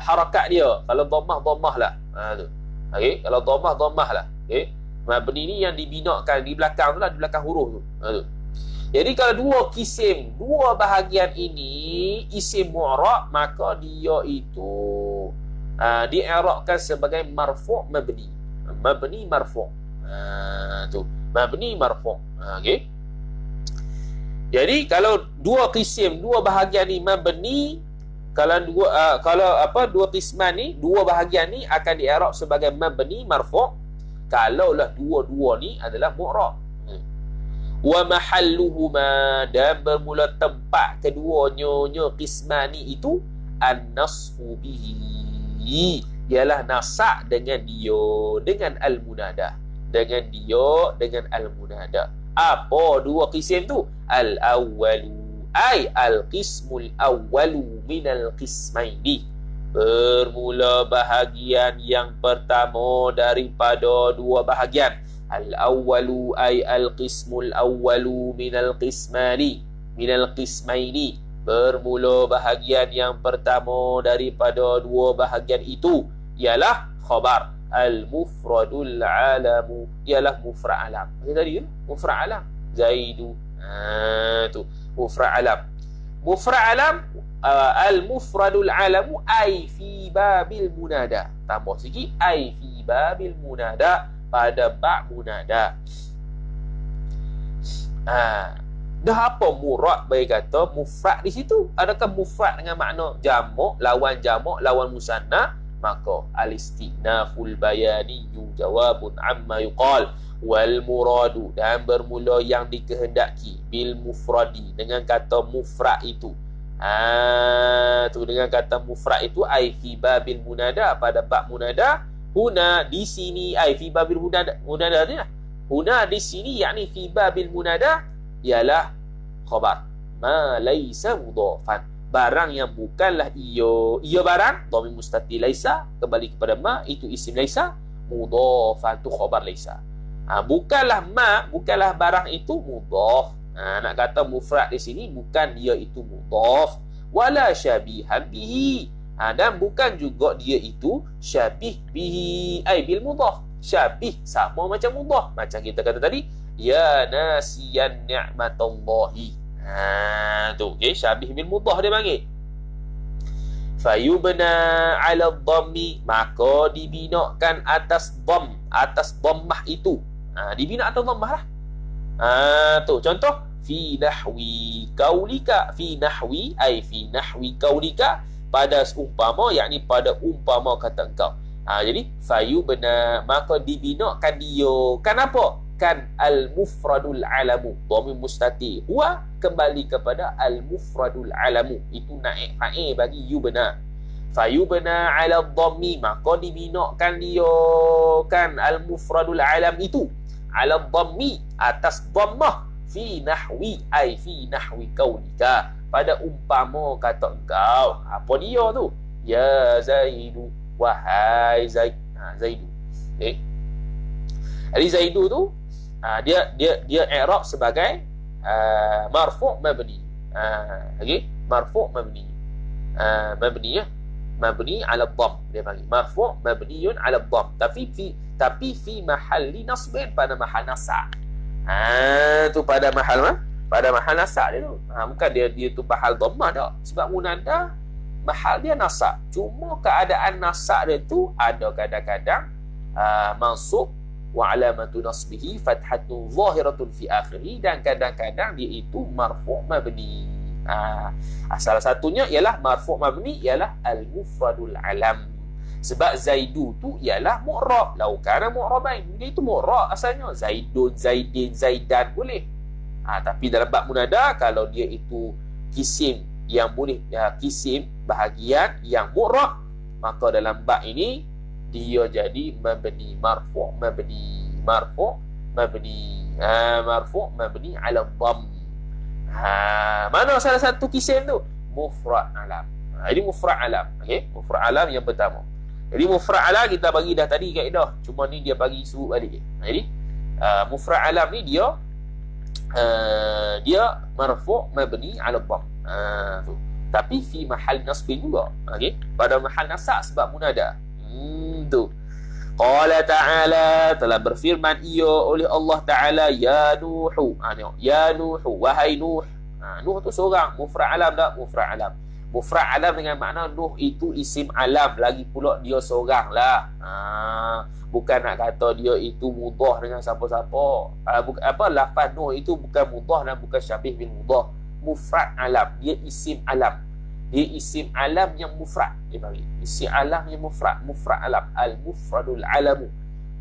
A: harakat dia. Kalau dhammah lah. Tu. Okey, kalau dhammah lah. Okey. Mabni ni yang dibinakan di belakang tu lah, di belakang huruf tu. Tu. Jadi kalau dua bahagian ini isim mu'rab, maka dia itu di'irabkan sebagai marfu' mabni. Mabni marfu'. Tu. Mabni marfu'. Okey. Jadi kalau dua bahagian ni mabni, dua qisman ni, dua bahagian ni akan di'irab sebagai mabni marfu'. Kalaulah dua-dua ni adalah mu'rab. Wa mahalluhuma, dan bermula tempat keduanya qismani itu, an-nasbu bihi, ialah nasak dengan dia, dengan al-munada, dengan al-munada. Apa dua qism tu? Al-awwalu, ay al-qismul awwalu minal qismaini, bermula bahagian yang pertama daripada dua bahagian. Al-awwalu ay al-qismul awwalu minal qismaini, bermula bahagian yang pertama daripada dua bahagian itu ialah khabar. Al-mufradul alamu, ialah mufrad alam. Macam tadi kan? Mufrad alam. Zaidu. Tu. Mufrad alam. Mufrad alam, al-mufradul alamu ay fi babil munada. Tambah sikit, ay fi babil munada, pada bab munada. Dah apa murad bagi kata mufrad di situ? Adakah mufrad dengan makna jamak, lawan musanna? Maka al-istinaful bayani jawabun amma yuqal, wal muradu, dan bermula yang dikehendaki, bil mufradi, dengan kata mufrad itu. Tu dengan kata mufrad itu, ai fi babil munada, pada bab munada. Huna di sini, ai fi babil munada ni lah. Huna di sini, yakni fi babil munada, ialah khabar ma laisa mudhafan, barang yang bukanlah ia barang, dhamir mustatir laisa, kembali kepada ma, itu isim laisa, mudhafan tu khabar laisa. Bukanlah barang itu mudhaf. Nak kata mufrad di sini bukan dia itu mudhaf, wala syabihan bihi, dan bukan juga dia itu syabih bihi, ai bil mudhaf. Syabih sama macam mudhaf, macam kita kata tadi, ya nasiyan ni'matallahi. Tu okey, syabih bil mudhaf dia panggil. Fayubna 'ala dhammi, maka dibinakan atas dhammah itu. Dibina atas dhammah lah. Tu contoh, fi nahwi kaulika, fi nahwi kaulika, pada umpama, yakni pada umpama kata engkau. Jadi fayubna, maka dibinakan dia kan apa? Kan al-mufradul alamu, dhamir mustatir, huwa kembali kepada al-mufradul alamu, itu naik fa'il bagi yubna. Fayubna ala dhammi, maka dibinakan dia kan al-mufradul alam itu ala dhammi, atas dhammah, fi nahwi, ai fi nahwi qaulika, pada umpama kata engkau. Apa dia tu? Ya Zaidu, wahai Zaid. Zaidu. Okay. Jadi Zaidu tu dia i'rab sebagai marfu' mabni. Okey, marfu' mabni. Mabni ya. Mabni ala dhamm, dia panggil marfu' mabniun ala dhamm, tapi fi mahalli nasbin, pada mahal nasab. Tu pada mahal nasab dia tu. Bukan dia tu mahal dhammah dah. Sebab munada mahal dia nasab. Cuma keadaan nasab dia tu ada kadang-kadang mansub wa alamatu nasbihi fathatun zahiratun fi akhirih, dan kadang-kadang dia itu marfu' mabni. Salah satunya ialah marfu' mabni ialah al-mufradul alam. Sebab Zaidu tu ialah mu'rab. Lau kana mu'rabain, dia itu mu'rab asalnya. Zaidun, Zaidin, Zaidan boleh. Tapi dalam bab munada, kalau dia itu kisim yang boleh, kisim bahagian yang mu'rab, maka dalam bab ini dia jadi mabni, marfu' mabni, marfu' mabni, marfu' mabni ala dhamm. Mana salah satu kisim tu? Mufrad alam. Jadi mufrad alam. Okey, mufrad alam yang pertama. Jadi mufrad alam kita bagi dah tadi kaedah, cuma ni dia bagi sebut balik. Jadi mufrad alam ni dia marfu' mabni ala dhamm. Tu. Tapi fi mahal nasbin juga. Okey, pada mahal nasab sebab munada. Tu. Qala ta'ala, telah berfirman ia oleh Allah Ta'ala, ya Nuhu. Ya Nuhu, wahai Nuh. Nuh tu seorang, mufrad alam tak? Mufrad alam. Mufrad alam dengan makna Nuh itu isim alam, lagi pula dia seorang lah. Bukan nak kata dia itu mudah dengan siapa-siapa. Lafaz Nuh itu bukan mudah dan bukan syabih bin mudah. Mufrad alam, dia isim alam. Dia isim alam yang mufrad. Dia bagi isim alam yang mufrad. Mufrad alam, al-mufradul alamu.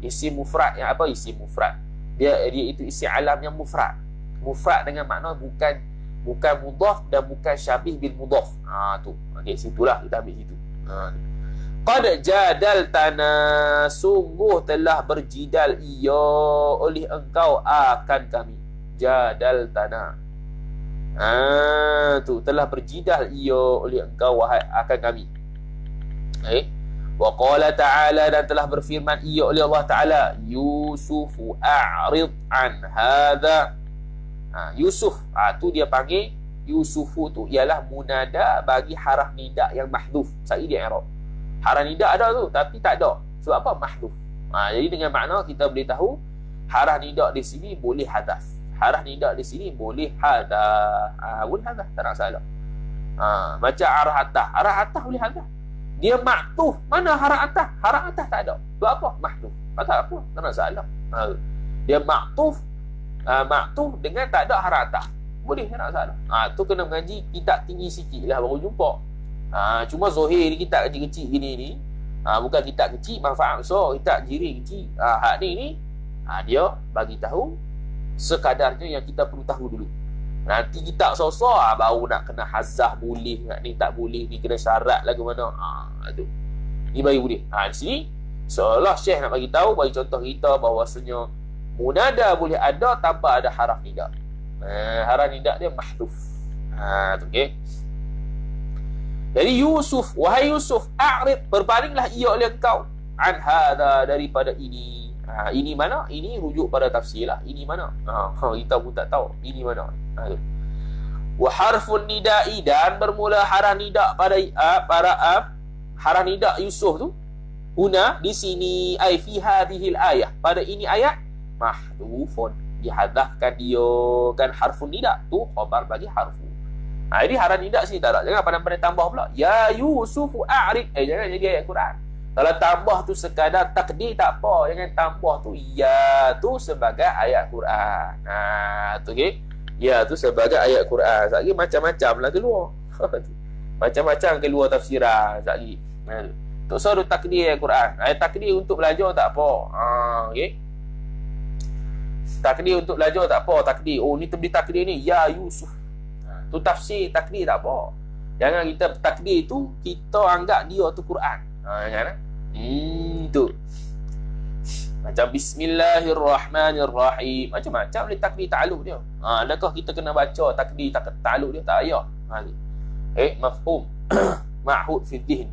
A: Isim mufrad yang apa? Isim mufrad. Dia itu isim alam yang mufrad. Mufrad dengan makna bukan mudhaf dan bukan syabih bil mudhaf. Tu. Okey, situlah kita ambil situ. Qad jadaltana, sungguh telah berjidal ia oleh engkau akan kami. Jadaltana. Tu telah berjidal ia oleh engkau wahai akan kami. Wa qala ta'ala, dan telah berfirman ia oleh Allah Ta'ala, Yusufu a'rid an hadha. Yusuf, tu dia panggil Yusufu tu ialah munada bagi haraf nida yang mahdhuf. Saya dia i'rab. Haraf nida ada tu tapi tak ada. Sebab apa? Mahdhuf. Jadi dengan makna kita boleh tahu haraf nida di sini boleh hadaf. Haraf nida di sini boleh hadah. Boleh hadah, tak nak salah. Macam arah atas. Arah atas boleh hadah. Dia maktuf. Mana haraf atas? Haraf atas tak ada. Sebab apa? Mahdhuf. Tak apa, tak nak salah. Dia maktuf. Maktuf dengan tak ada haraf atas. Boleh, tak nak salah. Tu kena mengaji kitab tinggi sikit lah baru jumpa. Cuma Zohir ni kitab kecil-kecil gini ni. Bukan kitab kecil, manfaat besar. Kitab jiring kecil. Hak ni dia bagi tahu sekadarnya yang kita perlu tahu dulu. Nanti kita sosok baru nak kena hazah boleh, nak ni tak boleh, ni kena syarat lah ke mana. Tu. Ni bagi boleh. Di sini seolah Syekh nak bagi tahu, bagi contoh kita bahawasanya munada boleh ada tanpa ada haraf nida. Haraf nida dia mahdhuf. Tu okey. Jadi Yusuf, wahai Yusuf, a'rid, berpalinglah ia oleh engkau an hadha, daripada ini. Ini mana? Ini rujuk pada tafsir lah. Ini mana? Kita pun tak tahu ini mana. Wa harfun nida'i, dan bermula haraf nida pada haraf nida Yusuf tu. Huna di sini, ai fi hadhil ayah, pada ini ayat, mahdhufun, dihadafkan dia kan harfun nida tu khabar bagi harfu. Jadi haraf nida sini tak ada. Jangan pandai-pandai tambah pula. Ya Yusufu a'rid. Jangan jadi ayat Quran. Kalau tambah tu sekadar takdir tak apa. Jangan tambah tu ya tu sebagai ayat Quran. Tu okey. Ya tu sebagai ayat Quran. Lagi macam-macam lah keluar. Macam-macam keluar tafsiran sekali. Tak usah ada takdir Al-Quran. Takdir untuk belajar tak apa. Okey. Takdir untuk belajar tak apa. Takdir. Oh, ni terbeli takdir ni. Ya Yusuf. Tu tafsir takdir tak apa. Jangan kita takdir tu, kita anggap dia tu Quran. Jangan. Tu. Macam Bismillahirrahmanirrahim. Macam-macam boleh takdir ta'aluk dia. Adakah kita kena baca takdir ta'aluk dia? Tak payah. Mafhum. Ma'hud fi dhihn.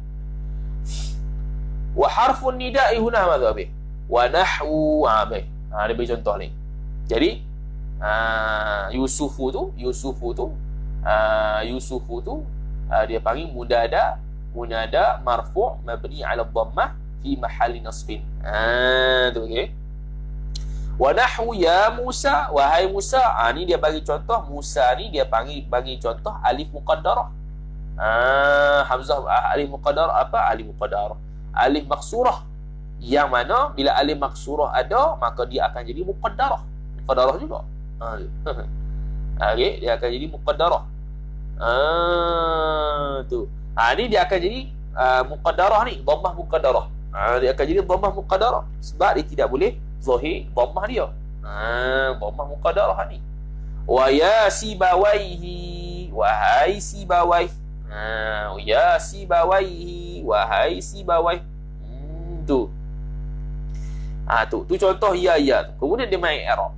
A: Wa harfun nida'i huna madha bih. Wa nahwu bih. Dia beri contoh ni. Jadi Yusufu tu dia panggil munada marfu' mabni 'ala dhammah fi mahalli nasbin. Tu okey. Wa nahwu ya Musa, wahai Musa. Ni dia bagi contoh. Musa ni dia bagi contoh alif muqaddarah. Hamzah alif muqaddarah apa? Alif muqaddarah. Alif maksurah. Yang mana bila alif maksurah ada, maka dia akan jadi muqaddarah. Muqaddarah juga. Okey, dia akan jadi muqaddarah. Tu. Ni dia akan jadi muqaddarah ni, dhammah muqaddarah. Dia akan jadi dhammah muqaddarah sebab dia tidak boleh zahir dhammah dia. Dhammah muqaddarah ni. Wa ya sibawaihi, wahai sibawai. Ya sibawaihi, wahai sibawai. Tu. Tu contoh ya. Kemudian dia main i'rab.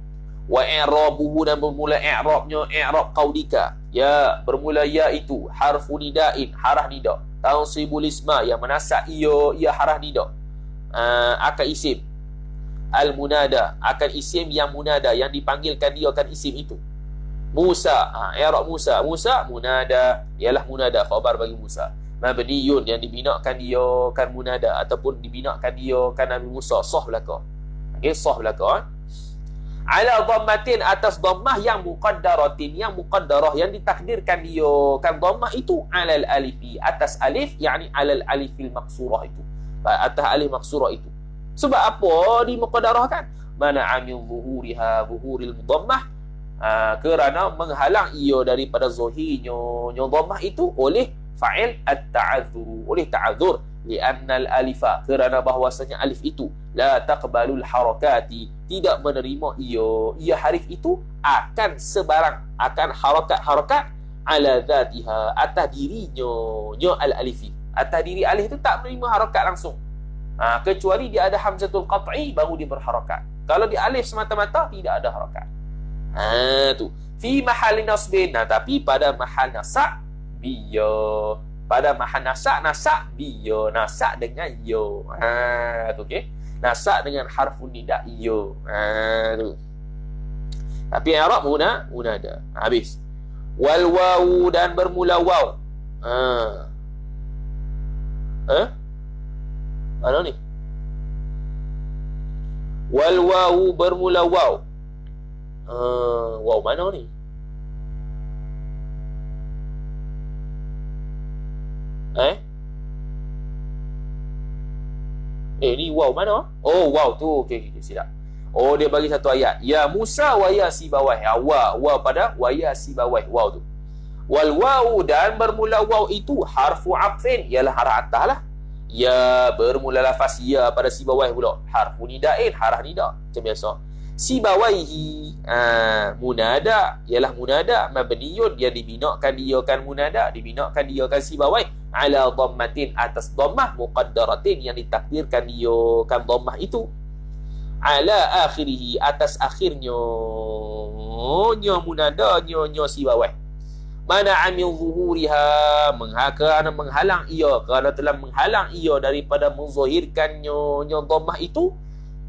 A: Wa i'rabuhu, dan bermula i'rabnya i'rab qaulika. Ya, bermula ya itu harfu nida'in, harah nida. Tansibul isma, yang menasab ia harah nida. Akan isim. Al munada, akan isim yang munada, yang dipanggilkan dia akan isim itu. Musa, i'rab Musa. Musa munada, ialah munada, khabar bagi Musa. Mabniyun, yang dibinakan dia kan munada, ataupun dibinakan dia kan Nabi Musa, sah belaka. Okey, sah belaka. Ala dhammatin, atas dhammah yang muqaddaratin, yang muqaddarah, yang ditakdirkan dia kan dhammah itu alal alifi, atas alif, yakni alal alifil maksurah itu, atas alif maksurah itu. Sebab apa dimuqaddarahkan? Mana amil zuhuriha, zuhuril dhammah, kerana menghalang ia daripada zahirnya dhammah itu oleh fa'il at-ta'adzur, oleh ta'adzur. Li'annal alifa, kerana bahwasanya alif itu la taqbalul harakati, tidak menerima ia harif itu akan sebarang, akan harakat ala dhatiha, atas dirinya al-alifi, atas diri alif itu tak menerima harakat langsung. Kecuali dia ada hamzatul qat'i baru dia berharakat. Kalau di alif semata-mata tidak ada harakat. Tu fi mahal nasbin, tapi pada mahal nasab biya, pada mahal nasab biya, nasab dengan yo. Tu okey. Nasab dengan harfun nida yo. Tu. Tapi i'rab munada. Habis. Wal wawu, dan bermula waw. Mana ni? Wal wawu, bermula waw. Waw mana ni? Ni waw mana? Oh, waw tu. Okey, silap. Oh, dia bagi satu ayat. Ya Musa wa ya sibawai. Wa pada wa ya sibawai. Waw tu. Wal waw, dan bermula waw itu harfu atfin, ialah harah atas lah. Ya, bermula lafaz ya pada sibawai pula. Harfu nida'in, harah nida. Macam biasa. Sibawaihi, munada, ialah munada mabniyun, yang dibinakan dia kan munada, dibinakan dia kan sibawai ala dhammatin, atas dhammah muqaddaratin, yang ditakdirkan dia kan dhammah itu ala akhirih, atas akhirnya munada sibawai. Mana amil zuhuriha, kerana menghalang ia, kerana telah menghalang ia daripada menzahirkannya dhammah itu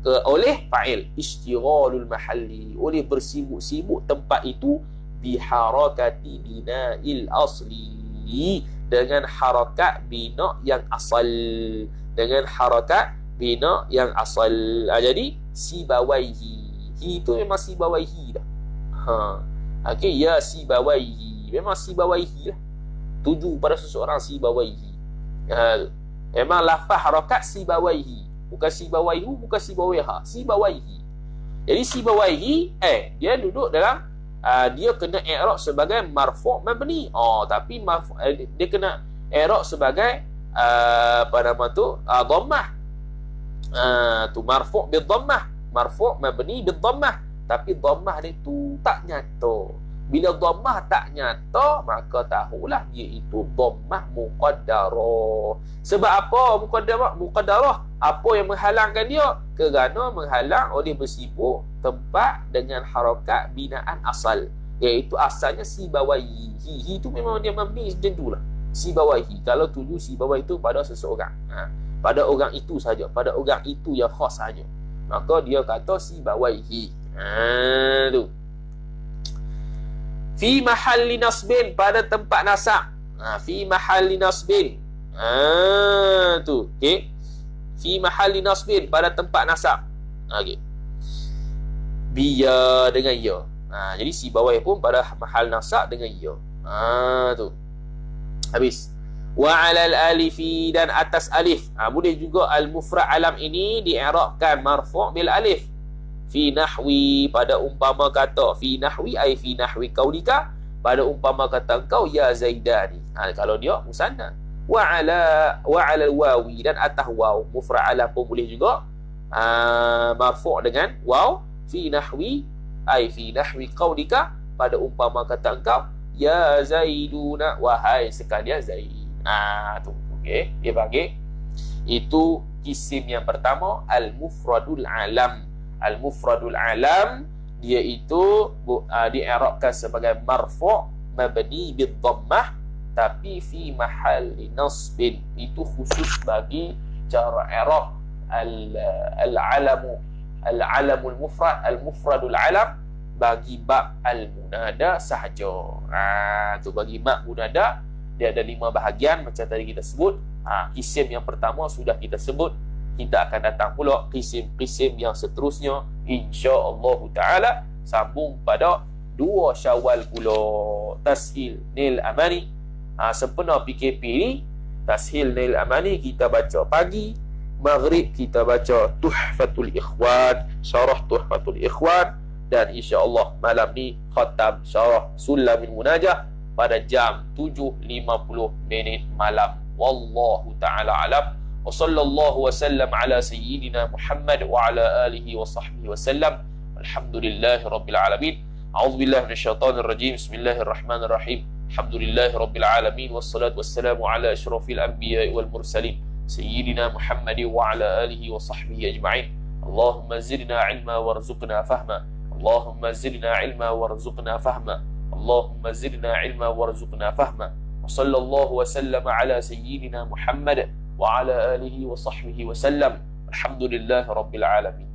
A: oleh fa'il istighalul mahalli, oleh bersibuk-sibuk tempat itu biharakati bina'il asli, dengan harakat bina yang asal, dengan harakat bina yang asal. Jadi sibawaihi, itu memang sibawaihi dah. Okey, ya sibawaihi, memang sibawaihi lah, tuju pada seseorang sibawaihi. Memang lafaz harakat sibawaihi, bukan sibawaihu, bukan sibawaiha, sibawaihi. Jadi sibawaihi dia duduk dalam dia kena i'rab sebagai marfu' mabni. Tapi dia kena i'rab sebagai apa nama tu, dhammah. Tu marfu' bil dhammah, marfu' mabni bil dhammah, tapi dhammah dia tu tak nyata. Bila dhammah tak nyata, maka tahulah dia itu dhammah muqaddarah. Sebab apa muqaddarah? Apa yang menghalangkan dia? Kerana menghalang oleh bersibuk tempat dengan harakat binaan asal, iaitu asalnya sibawaihi. Hi tu memang dia mabni macam itulah, sibawaihi. Kalau tuju sibawaihi itu pada seseorang, pada orang itu saja, pada orang itu yang khas saja, maka dia kata sibawaihi. Tu fi mahalli nasbin, pada tempat nasab. Fi mahalli nasbin. Tu okey, fi mahalli nasbin, pada tempat nasab. Okey, biya dengan ya. Jadi si bawah pun pada mahal nasab dengan ya. Tu habis. Wa 'alal alifi, dan atas alif. Boleh juga al-mufrad alam ini di'irabkan marfu' bil alif. Fi nahwi, pada umpama kata, fi nahwi ai fi nahwi qaulika, pada umpama kata engkau ya zaidani. Kalau dia musanna. Wa 'alal wawi, dan atas waw, mufrad alam pun boleh juga marfu' dengan waw. Fi nahwi ai fi nahwi qaulika, pada umpama kata engkau ya zaiduna, wahai sekalian zaid. Tu okey, dia bagi itu isim yang pertama, al-mufradul alam. Al-mufradul alam dia itu di'irabkan sebagai marfu' mabni bid dhammah, tapi fi mahalli nasbin. Itu khusus bagi cara i'rab al-alamul mufrad, al-mufradul alam, bagi bab al-munada sahaja. Tu bagi bab munada dia ada 5 bahagian macam tadi kita sebut. Isim yang pertama sudah kita sebut. Kita akan datang pula kisim-kisim yang seterusnya, insya-Allah taala, sambung pada 2 Syawal pula. Tashil Nail Amani, sempena PKP ni, Tashil Nail Amani kita baca pagi, maghrib kita baca Tuhfatul Ikhwan, syarah Tuhfatul Ikhwan, dan insya-Allah malam ni khatam syarah Sulamin Munajah pada jam 7.50 malam. Wallahu taala alam. Wa sallallahu wa sallam ala sayyidina Muhammad wa ala alihi wa sahbihi wa sallam. Alhamdulillahi rabbil alamin. A'udzu billahi minasyaitonir rajim. Bismillahirrahmanirrahim. Alhamdulillahi rabbil alamin, wassalatu wassalamu ala asyrafil anbiya'i wal mursalin sayyidina Muhammad wa ala alihi wa sahbihi ajma'in. Allahumma zidna ilma warzuqna fahma. Allahumma zidna ilma warzuqna fahma. Allahumma zidna ilma warzuqna fahma. Wa sallallahu wa sallama ala sayyidina Muhammad wa ala alihi wa sahbihi wa sallam. Alhamdulillahi rabbil alamin.